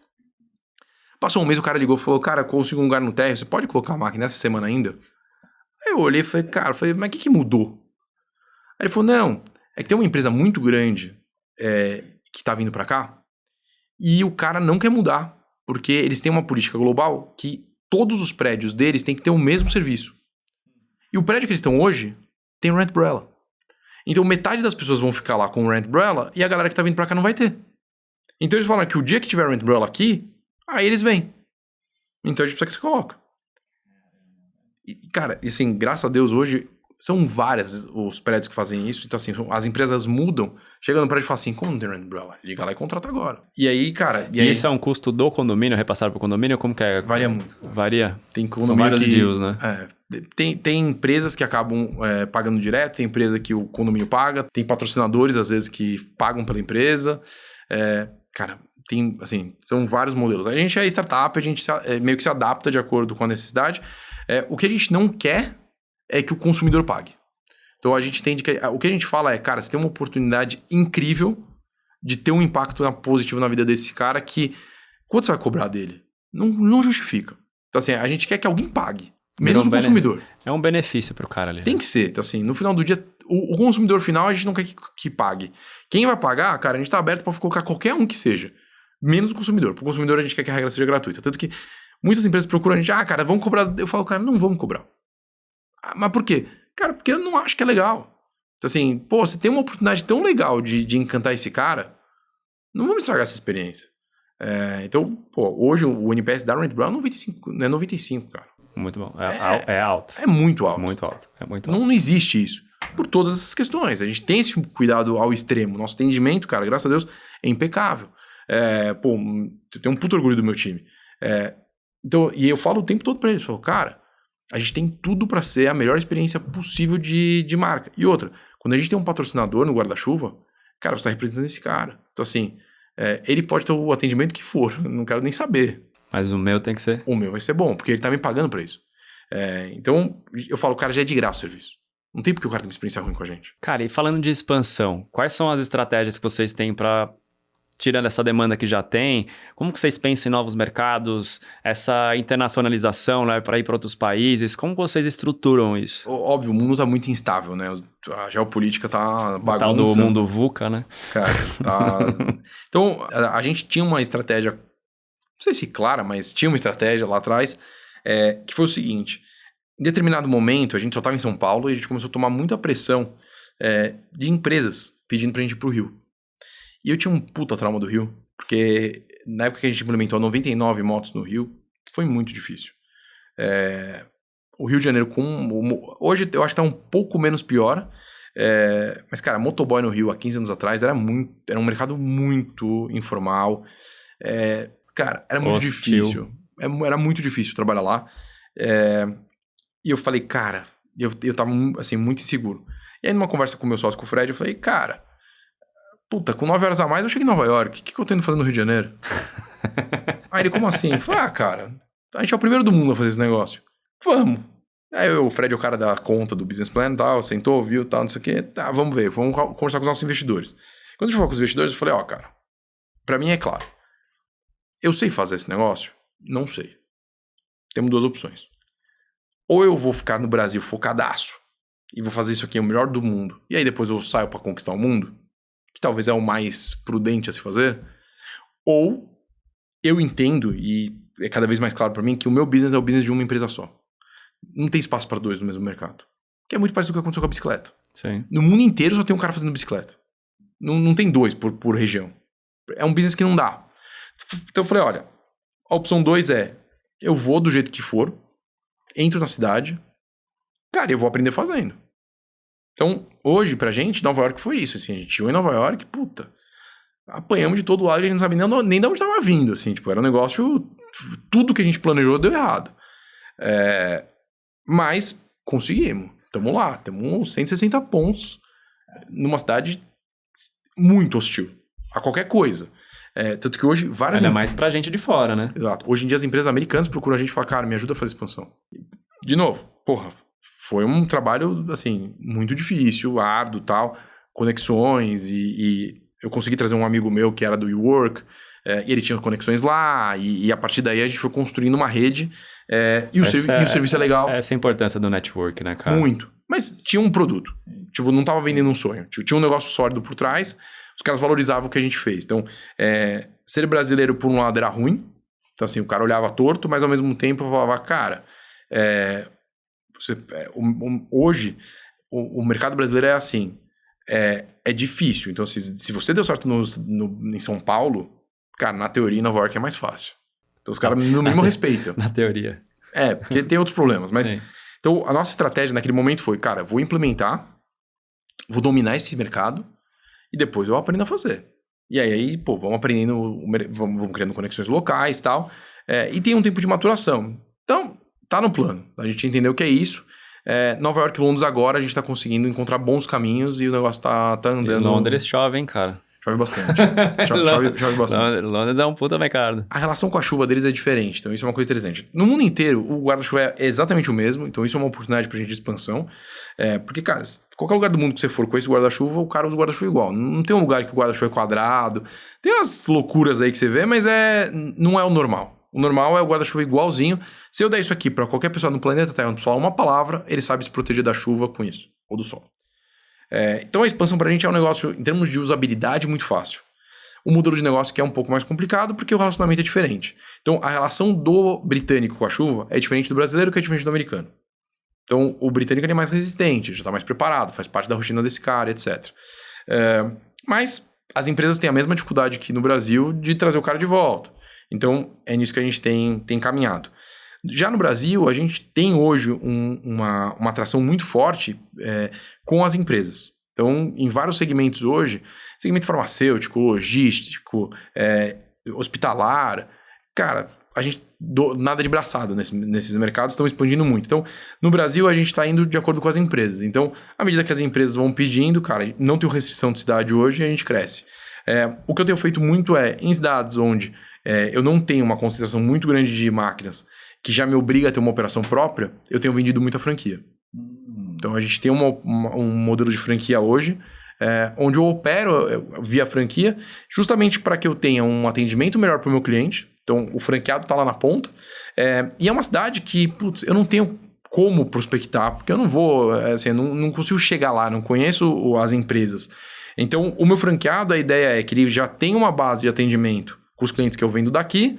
Passou um mês, o cara ligou e falou, cara, consigo um lugar no térreo, você pode colocar a máquina nessa semana ainda? Aí eu olhei e falei, cara, mas o que mudou? Aí ele falou, não, é que tem uma empresa muito grande que tá vindo pra cá e o cara não quer mudar, porque eles têm uma política global que todos os prédios deles têm que ter o mesmo serviço. E o prédio que eles estão hoje tem o Rent Umbrella. Então metade das pessoas vão ficar lá com o Rent Umbrella e a galera que tá vindo pra cá não vai ter. Então eles falaram que o dia que tiver o Rent Umbrella aqui, aí eles vêm. Então a gente precisa que você coloca. E, cara, assim, graças a Deus hoje são várias os prédios que fazem isso. Então assim, as empresas mudam. Chega no prédio e fala assim, como não tem Rent Umbrella? Liga lá e contrata agora. E aí, cara... E isso é um custo do condomínio, repassado pro condomínio? Como que é? Varia muito. Varia? Tem São vários deals, né? Tem empresas que acabam pagando direto, tem empresa que o condomínio paga, tem patrocinadores, às vezes, que pagam pela empresa. Cara, tem, assim, são vários modelos. A gente é startup, a gente meio que se adapta de acordo com a necessidade. O que a gente não quer é que o consumidor pague. Então, a gente entende que... O que a gente fala é, cara, você tem uma oportunidade incrível de ter um impacto positivo na vida desse cara que... Quanto você vai cobrar dele? Não justifica. Então, assim, a gente quer que alguém pague. Menos o consumidor. É um benefício pro cara ali. Tem que ser. Então, assim, no final do dia, o consumidor final, a gente não quer que pague. Quem vai pagar, cara, a gente tá aberto pra colocar qualquer um que seja. Menos o consumidor. Pro consumidor, a gente quer que a regra seja gratuita. Tanto que muitas empresas procuram a gente, cara, vamos cobrar. Eu falo, cara, não vamos cobrar. Mas por quê? Cara, porque eu não acho que é legal. Então, assim, pô, você tem uma oportunidade tão legal de encantar esse cara, não vamos estragar essa experiência. Então, pô, hoje o NPS da Rent Umbrella é 95, não é 95, cara. Muito bom. É alto. É muito alto. Muito alto. É muito alto. Não existe isso. Por todas essas questões. A gente tem esse cuidado ao extremo. Nosso atendimento, cara, graças a Deus, é impecável. Pô, eu tenho um puto orgulho do meu time. Então, e eu falo o tempo todo pra eles. Falo, cara, a gente tem tudo pra ser a melhor experiência possível de marca. E outra, quando a gente tem um patrocinador no guarda-chuva, cara, você tá representando esse cara. Então, assim, ele pode ter o atendimento que for. Não quero nem saber. Mas o meu tem que ser... O meu vai ser bom, porque ele tá me pagando pra isso. Então, eu falo, cara, já é de graça o serviço. Não tem porque o cara tem uma experiência ruim com a gente. Cara, e falando de expansão, quais são as estratégias que vocês têm pra, tirando essa demanda que já tem, como que vocês pensam em novos mercados, essa internacionalização, né, para ir para outros países, como vocês estruturam isso? Óbvio, o mundo tá muito instável, né? A geopolítica tá bagunça. Tal do mundo VUCA, né? Cara, Então, a gente tinha uma estratégia, não sei se clara, mas tinha uma estratégia lá atrás, que foi o seguinte: em determinado momento, a gente só estava em São Paulo e a gente começou a tomar muita pressão de empresas pedindo pra gente ir pro Rio. E eu tinha um puta trauma do Rio, porque na época que a gente implementou 99 motos no Rio, foi muito difícil. O Rio de Janeiro, hoje eu acho que tá um pouco menos pior, mas, cara, motoboy no Rio há 15 anos atrás era um mercado muito informal. Cara, era muito difícil. Era muito difícil trabalhar lá. E eu falei, cara, eu tava assim, muito inseguro. E aí, numa conversa com o meu sócio, com o Fred, eu falei, cara, puta, com 9 horas a mais eu cheguei em Nova York. O que eu tô indo fazer no Rio de Janeiro? Aí ele, como assim? Eu falei, cara, a gente é o primeiro do mundo a fazer esse negócio. Vamos. Aí o Fred é o cara da conta do business plan e tal, sentou, viu, tal, não sei o quê. Tá, vamos ver, vamos conversar com os nossos investidores. Quando eu fui com os investidores, eu falei, cara, pra mim é claro. Eu sei fazer esse negócio? Não sei. Temos duas opções. Ou eu vou ficar no Brasil focadaço e vou fazer isso aqui o melhor do mundo, e aí depois eu saio pra conquistar o mundo, que talvez é o mais prudente a se fazer. Ou eu entendo, e é cada vez mais claro pra mim, que o meu business é o business de uma empresa só. Não tem espaço para dois no mesmo mercado. Que é muito parecido com o que aconteceu com a bicicleta. Sim. No mundo inteiro só tem um cara fazendo bicicleta. Não tem dois por região. É um business que não dá. Então eu falei, olha, a opção 2 eu vou do jeito que for, entro na cidade, cara, eu vou aprender fazendo. Então, hoje, pra gente, Nova York foi isso, assim, a gente chegou em Nova York, puta, apanhamos de todo lado e a gente não sabia nem de onde tava vindo, assim, tipo, era um negócio, tudo que a gente planejou deu errado. Mas conseguimos, tamo lá, temos 160 pontos numa cidade muito hostil a qualquer coisa. Tanto que hoje várias... Ainda mais pra gente de fora, né? Exato. Hoje em dia as empresas americanas procuram a gente e falam, cara, me ajuda a fazer expansão. De novo, porra, foi um trabalho, assim, muito difícil, árduo e tal, conexões e eu consegui trazer um amigo meu que era do WeWork, e ele tinha conexões lá, e a partir daí a gente foi construindo uma rede, e o serviço é legal. Essa é a importância do network, né, cara? Muito. Mas tinha um produto. Sim. Tipo, não tava vendendo um sonho. Tinha um negócio sólido por trás, os caras valorizavam o que a gente fez. Então, ser brasileiro, por um lado, era ruim. Então, assim, o cara olhava torto, mas ao mesmo tempo falava, cara, hoje, o mercado brasileiro é assim, é difícil. Então, se você deu sorte em São Paulo, cara, na teoria, em Nova York é mais fácil. Então, os caras, no mínimo, respeitam. Na teoria. Porque tem outros problemas. Mas, então, a nossa estratégia naquele momento foi, cara, vou implementar, vou dominar esse mercado e depois eu aprendo a fazer. E aí, pô, vamos aprendendo, vamos criando conexões locais e tal. E tem um tempo de maturação. Então, tá no plano. A gente entendeu o que é isso. Nova York e Londres agora, a gente tá conseguindo encontrar bons caminhos e o negócio tá andando. E Londres chove, hein, cara? Chove bastante. chove bastante. Londres é um puta mercado. A relação com a chuva deles é diferente, então isso é uma coisa interessante. No mundo inteiro, o guarda-chuva é exatamente o mesmo, então isso é uma oportunidade pra gente de expansão. Porque, cara, qualquer lugar do mundo que você for com esse guarda-chuva, o cara usa o guarda-chuva igual. Não tem um lugar que o guarda-chuva é quadrado. Tem umas loucuras aí que você vê, mas não é o normal. O normal é o guarda-chuva igualzinho. Se eu der isso aqui pra qualquer pessoa no planeta Terra, falar uma palavra, ele sabe se proteger da chuva com isso, ou do sol. Então a expansão pra gente é um negócio, em termos de usabilidade, muito fácil. O modelo de negócio que é um pouco mais complicado, porque o relacionamento é diferente. Então a relação do britânico com a chuva é diferente do brasileiro, que é diferente do americano. Então o britânico é mais resistente, já está mais preparado, faz parte da rotina desse cara, etc. Mas as empresas têm a mesma dificuldade que no Brasil de trazer o cara de volta. Então é nisso que a gente tem caminhado. Já no Brasil, a gente tem hoje uma atração muito forte com as empresas. Então, em vários segmentos hoje, segmento farmacêutico, logístico, hospitalar, cara, a gente nada de braçada nesses mercados, estão expandindo muito. Então, no Brasil, a gente está indo de acordo com as empresas. Então, à medida que as empresas vão pedindo, cara, não tem restrição de cidade hoje, a gente cresce. O que eu tenho feito muito em cidades onde eu não tenho uma concentração muito grande de máquinas que já me obriga a ter uma operação própria, eu tenho vendido muita franquia. Então, a gente tem um modelo de franquia hoje, onde eu opero via franquia, justamente para que eu tenha um atendimento melhor para o meu cliente. Então, o franqueado está lá na ponta. E é uma cidade que, putz, eu não tenho como prospectar, porque eu não vou, assim, não consigo chegar lá, não conheço as empresas. Então, o meu franqueado, a ideia é que ele já tem uma base de atendimento com os clientes que eu vendo daqui,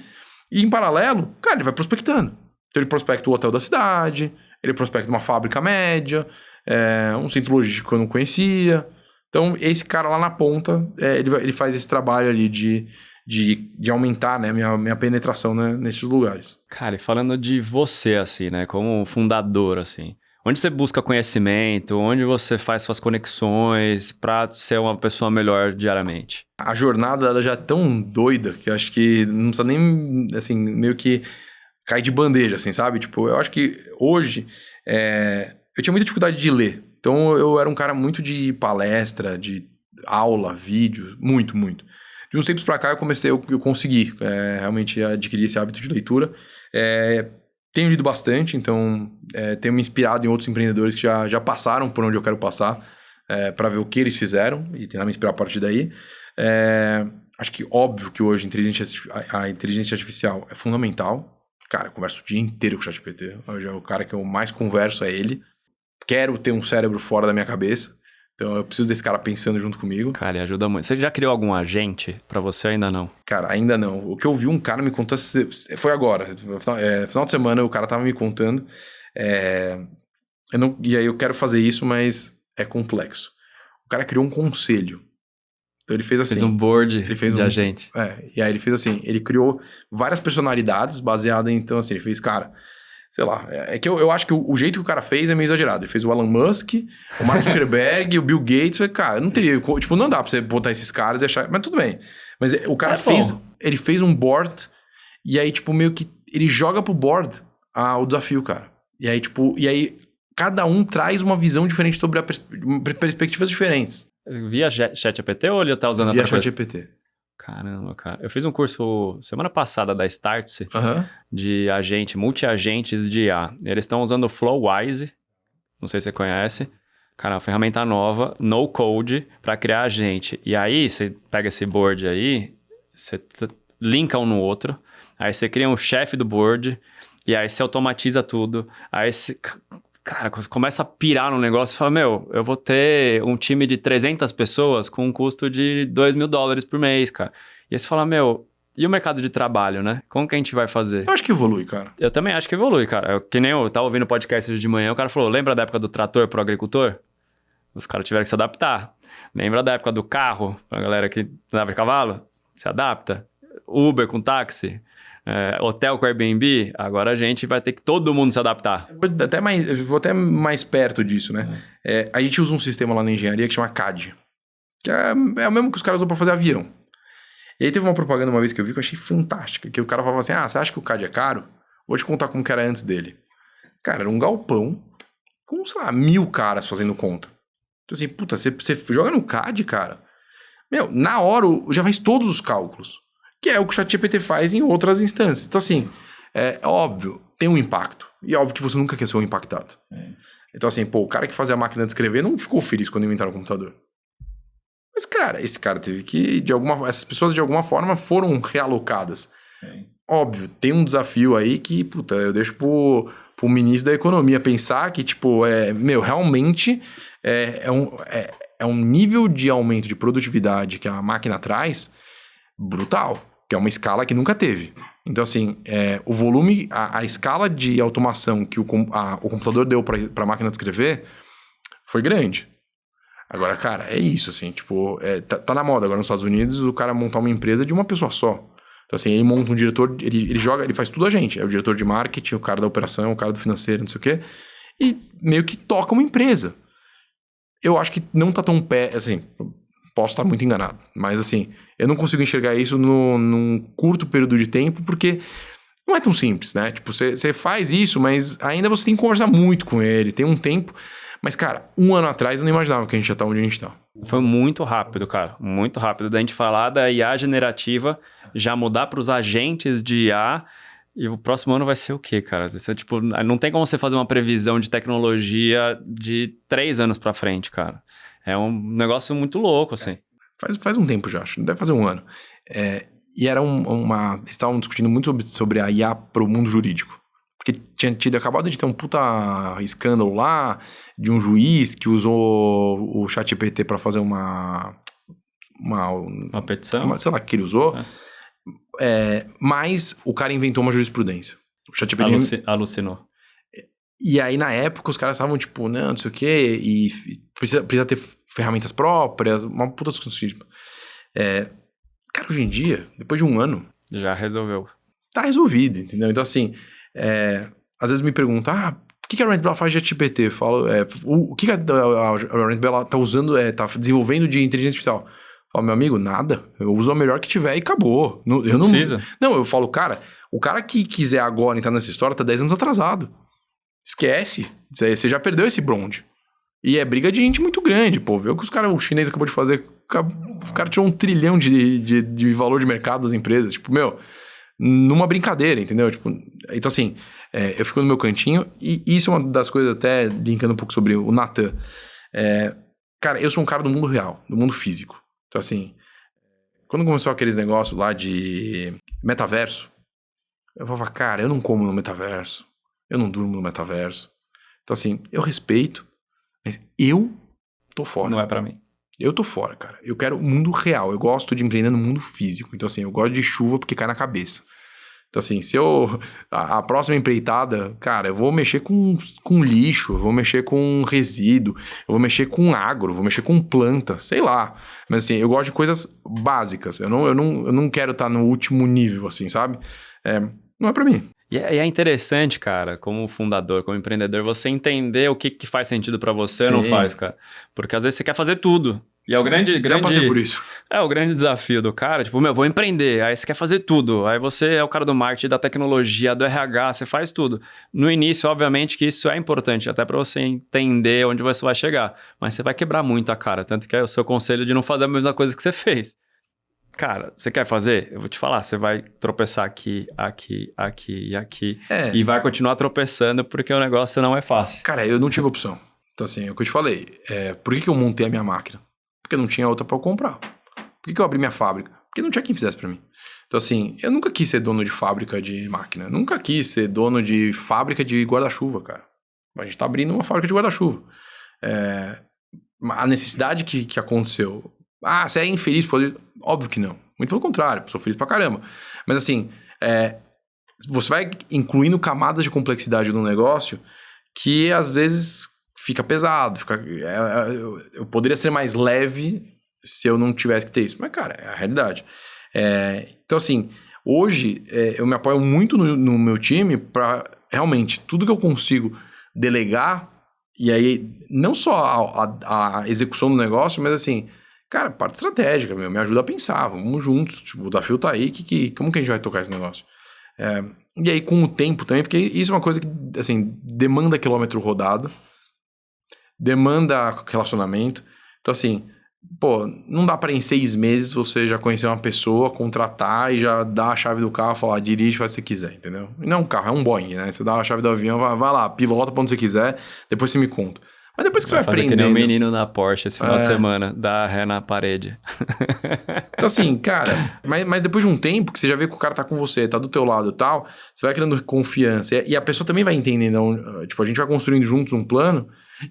e em paralelo, cara, ele vai prospectando. Então ele prospecta o hotel da cidade, ele prospecta uma fábrica média, um centro logístico que eu não conhecia. Então esse cara lá na ponta, ele faz esse trabalho ali de aumentar, né, minha penetração, né, nesses lugares. Cara, e falando de você, assim, né, como fundador, assim, onde você busca conhecimento, onde você faz suas conexões para ser uma pessoa melhor diariamente? A jornada ela já é tão doida que eu acho que não precisa nem, assim, meio que cair de bandeja, assim, sabe? Tipo, eu acho que hoje eu tinha muita dificuldade de ler. Então, eu era um cara muito de palestra, de aula, vídeo, muito, muito. De uns tempos pra cá, eu consegui realmente adquirir esse hábito de leitura. Tenho lido bastante, então tenho me inspirado em outros empreendedores que já passaram por onde eu quero passar, para ver o que eles fizeram e tentar me inspirar a partir daí. Acho que óbvio que hoje a inteligência artificial é fundamental. Cara, eu converso o dia inteiro com o ChatGPT. Hoje é o cara que eu mais converso, é ele. Quero ter um cérebro fora da minha cabeça. Então eu preciso desse cara pensando junto comigo. Cara, ajuda muito. Você já criou algum agente pra você ou ainda não? Cara, ainda não. O que eu vi um cara me contar foi agora. Final de semana o cara tava me contando. E aí eu quero fazer isso, mas é complexo. O cara criou um conselho. Então ele fez assim... Fez um board de agente. E aí ele fez assim, ele criou várias personalidades baseadas em... Então assim, ele fez, cara... Sei lá, que eu acho que o jeito que o cara fez é meio exagerado. Ele fez o Elon Musk, o Mark Zuckerberg, o Bill Gates. Cara, não teria... Tipo, não dá pra você botar esses caras e achar... Mas tudo bem. Mas o cara ele fez um board e aí, tipo, meio que... Ele joga pro board o desafio, cara. E aí, tipo... E aí, cada um traz uma visão diferente sobre perspectivas diferentes. Via ChatGPT ou ele tá usando via outra coisa? ChatGPT. Caramba, cara. Eu fiz um curso semana passada da Startse Aham. de multi-agentes de IA. Eles estão usando o Flowise, não sei se você conhece. Cara, é uma ferramenta nova, no code, para criar agente. E aí, você pega esse board aí, você linka um no outro, aí você cria um chefe do board, e aí você automatiza tudo. Aí você, cara, começa a pirar no negócio e fala, meu, eu vou ter um time de 300 pessoas com um custo de $2.000 por mês, cara. E aí você fala, meu, e o mercado de trabalho, né? Como que a gente vai fazer? Eu acho que evolui, cara. Eu também acho que evolui, cara. Que nem eu tava ouvindo o podcast hoje de manhã, o cara falou, lembra da época do trator pro agricultor? Os caras tiveram que se adaptar. Lembra da época do carro, pra galera que andava de cavalo? Se adapta. Uber com táxi, hotel com Airbnb, agora a gente vai ter que todo mundo se adaptar. Eu vou até mais perto disso, né? A gente usa um sistema lá na engenharia que chama CAD. Que é o mesmo que os caras usam pra fazer avião. E aí teve uma propaganda uma vez que eu vi que eu achei fantástica. Que o cara falava assim, você acha que o CAD é caro? Vou te contar como que era antes dele. Cara, era um galpão com, sei lá, 1.000 caras fazendo conta. Então assim, puta, você joga no CAD, cara. Meu, na hora já faz todos os cálculos. Que é o que o ChatGPT faz em outras instâncias. Então assim, óbvio, tem um impacto. E é óbvio que você nunca quer ser um impactado. Sim. Então assim, o cara que fazia a máquina de escrever não ficou feliz quando inventaram o computador. Mas, cara, esse cara teve que, essas pessoas de alguma forma foram realocadas. Sim. Óbvio, tem um desafio aí que, puta, eu deixo pro ministro da Economia pensar que, tipo, realmente é um nível de aumento de produtividade que a máquina traz brutal, que é uma escala que nunca teve. Então, assim, o volume, a escala de automação que o computador deu para a máquina de escrever foi grande. Agora, cara, é isso, assim, tipo, tá na moda agora nos Estados Unidos o cara montar uma empresa de uma pessoa só. Então, assim, ele monta um diretor, ele faz tudo a gente. É o diretor de marketing, o cara da operação, o cara do financeiro, não sei o quê. E meio que toca uma empresa. Eu acho que não tá tão assim, posso estar muito enganado, mas assim, eu não consigo enxergar isso num curto período de tempo, porque não é tão simples, né? Tipo, você faz isso, mas ainda você tem que conversar muito com ele, tem um tempo. Mas, cara, 1 ano atrás eu não imaginava que a gente já tá onde a gente tá. Foi muito rápido, cara. Muito rápido. Da gente falar da IA generativa, já mudar para os agentes de IA. E o próximo ano vai ser o quê, cara? Isso tipo, não tem como você fazer uma previsão de tecnologia de 3 anos para frente, cara. É um negócio muito louco, assim. Faz um tempo já, acho. Deve fazer 1 ano. E era eles estavam discutindo muito sobre a IA pro mundo jurídico. Porque tinha acabado de ter um puta escândalo lá de um juiz que usou o ChatGPT para fazer uma petição? Sei lá o que ele usou. Mas o cara inventou uma jurisprudência. O ChatGPT alucinou. E aí, na época, os caras estavam tipo, não sei o quê, e precisa ter ferramentas próprias, uma puta discussão. Cara, hoje em dia, depois de 1 ano... Já resolveu. Tá resolvido, entendeu? Então, assim... às vezes me perguntam, o que a Rand Bell faz de ChatGPT? Eu falo, o que a Rand Bell tá usando, tá desenvolvendo de inteligência artificial? Eu falo, meu amigo, nada. Eu uso a melhor que tiver e acabou. Não precisa. Não, eu falo, cara, o cara que quiser agora entrar nessa história tá 10 anos atrasado. Esquece. Você já perdeu esse bonde. E é briga de gente muito grande, pô. Vê o que o chinês acabou de fazer. O cara tirou 1 trilhão de valor de mercado das empresas. Tipo, meu... numa brincadeira, entendeu? Tipo, então, assim, eu fico no meu cantinho, e isso é uma das coisas, até linkando um pouco sobre o Nathan. Cara, eu sou um cara do mundo real, do mundo físico. Então, assim, quando começou aqueles negócios lá de metaverso, eu falava, cara, eu não como no metaverso, eu não durmo no metaverso. Então, assim, eu respeito, mas eu tô fora. Não é pra mim. Eu tô fora, cara. Eu quero o mundo real. Eu gosto de empreender no mundo físico. Então, assim, eu gosto de chuva porque cai na cabeça. Então, assim, se eu... A próxima empreitada, cara, eu vou mexer com lixo, eu vou mexer com resíduo, eu vou mexer com agro, eu vou mexer com planta, sei lá. Mas, assim, eu gosto de coisas básicas. Eu não quero estar no último nível, assim, sabe? Não é pra mim. E é interessante, cara, como fundador, como empreendedor, você entender o que faz sentido pra você ou não faz, cara. Porque às vezes você quer fazer tudo. E é o grande... Eu passei por isso. É o grande desafio do cara, tipo, vou empreender, aí você quer fazer tudo. Aí você é o cara do marketing, da tecnologia, do RH, você faz tudo. No início, obviamente, que isso é importante, até pra você entender onde você vai chegar. Mas você vai quebrar muito a cara, tanto que é o seu conselho de não fazer a mesma coisa que você fez. Cara, você quer fazer? Eu vou te falar, você vai tropeçar aqui, aqui, aqui e aqui. É. E vai continuar tropeçando porque o negócio não é fácil. Cara, eu não tive opção. Então, assim, é o que eu te falei. Por que eu montei a minha máquina? Porque não tinha outra pra eu comprar. Por que eu abri minha fábrica? Porque não tinha quem fizesse pra mim. Então, assim, eu nunca quis ser dono de fábrica de máquina. Nunca quis ser dono de fábrica de guarda-chuva, cara. A gente tá abrindo uma fábrica de guarda-chuva. A necessidade que aconteceu. Ah, você é infeliz? Óbvio que não. Muito pelo contrário, sou feliz pra caramba. Mas, assim, você vai incluindo camadas de complexidade no negócio que, às vezes, fica pesado. Eu poderia ser mais leve se eu não tivesse que ter isso. Mas, cara, é a realidade. Então, assim, hoje eu me apoio muito no meu time para realmente tudo que eu consigo delegar, e aí não só a execução do negócio, mas assim, cara, parte estratégica, me ajuda a pensar, vamos juntos, tipo, o desafio tá aí, como que a gente vai tocar esse negócio? E aí com o tempo também, porque isso é uma coisa que, assim, demanda quilômetro rodado, demanda relacionamento, então assim, pô, não dá pra em 6 meses você já conhecer uma pessoa, contratar e já dar a chave do carro, falar, dirige, faz o que você quiser, entendeu? E não é um carro, é um Boeing, né? Você dá a chave do avião, vai lá, pilota pra onde você quiser, depois você me conta. Mas depois que você vai fazer aprendendo... que nem um menino na Porsche esse final de semana, dar ré na parede. Então assim, cara, mas depois de um tempo que você já vê que o cara tá com você, tá do teu lado e tal, você vai criando confiança. E a pessoa também vai entendendo, tipo, a gente vai construindo juntos um plano,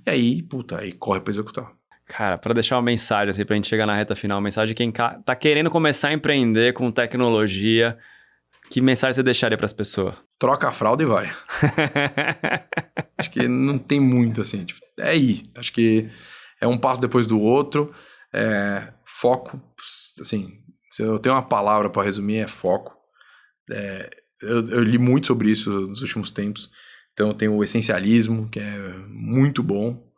e aí, puta, aí corre pra executar. Cara, para deixar uma mensagem, assim, pra gente chegar na reta final, uma mensagem de quem tá querendo começar a empreender com tecnologia, que mensagem você deixaria pras pessoas? Troca a fralda e vai. Acho que não tem muito, assim, tipo, ir. Acho que é um passo depois do outro, foco, assim, se eu tenho uma palavra para resumir, é foco. Eu li muito sobre isso nos últimos tempos, então eu tenho o essencialismo, que é muito bom.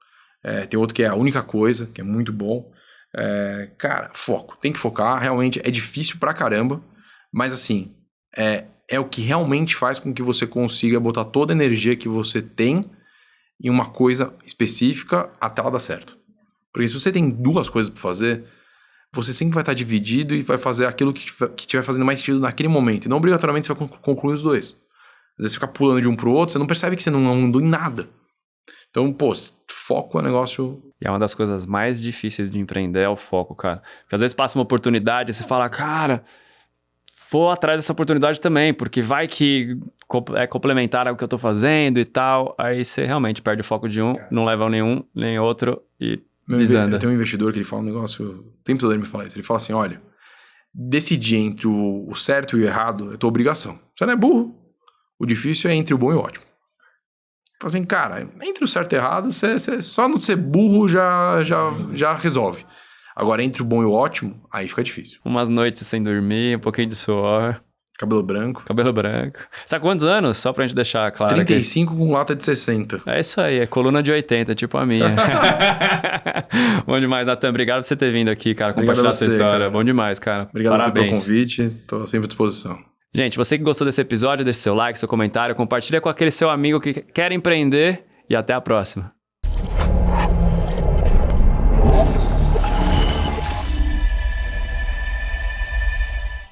Tem outro que é a única coisa, que é muito bom. Cara, foco. Tem que focar. Realmente é difícil pra caramba. Mas assim, é o que realmente faz com que você consiga botar toda a energia que você tem em uma coisa específica até ela dar certo. Porque se você tem 2 coisas pra fazer, você sempre vai estar dividido e vai fazer aquilo que estiver fazendo mais sentido naquele momento. E não obrigatoriamente você vai concluir os 2. Às vezes você fica pulando de um pro outro, você não percebe que você não andou em nada. Então, pô, foco é um negócio... E é uma das coisas mais difíceis de empreender, é o foco, cara. Porque às vezes passa uma oportunidade e você fala, cara, vou atrás dessa oportunidade também, porque vai que é complementar ao que eu tô fazendo e tal. Aí você realmente perde o foco de um, não leva nenhum, nem outro e desanda. Eu tenho um investidor que ele fala um negócio... O tempo todo ele me fala isso. Ele fala assim, olha, decidir entre o certo e o errado é tua obrigação. Você não é burro. O difícil é entre o bom e o ótimo. Assim, cara, entre o certo e o errado, só não ser burro já resolve. Agora, entre o bom e o ótimo, aí fica difícil. Umas noites sem dormir, um pouquinho de suor. Cabelo branco. Cabelo branco. Sabe quantos anos? Só pra gente deixar claro 35 aqui. Com lata de 60. É isso aí, é coluna de 80, tipo a minha. Bom demais, Nathan. Obrigado por você ter vindo aqui, cara, compartilhar a sua história. Cara. Bom demais, cara. Obrigado Parabéns. Pelo convite, tô sempre à disposição. Gente, você que gostou desse episódio, deixe seu like, seu comentário, compartilha com aquele seu amigo que quer empreender e até a próxima.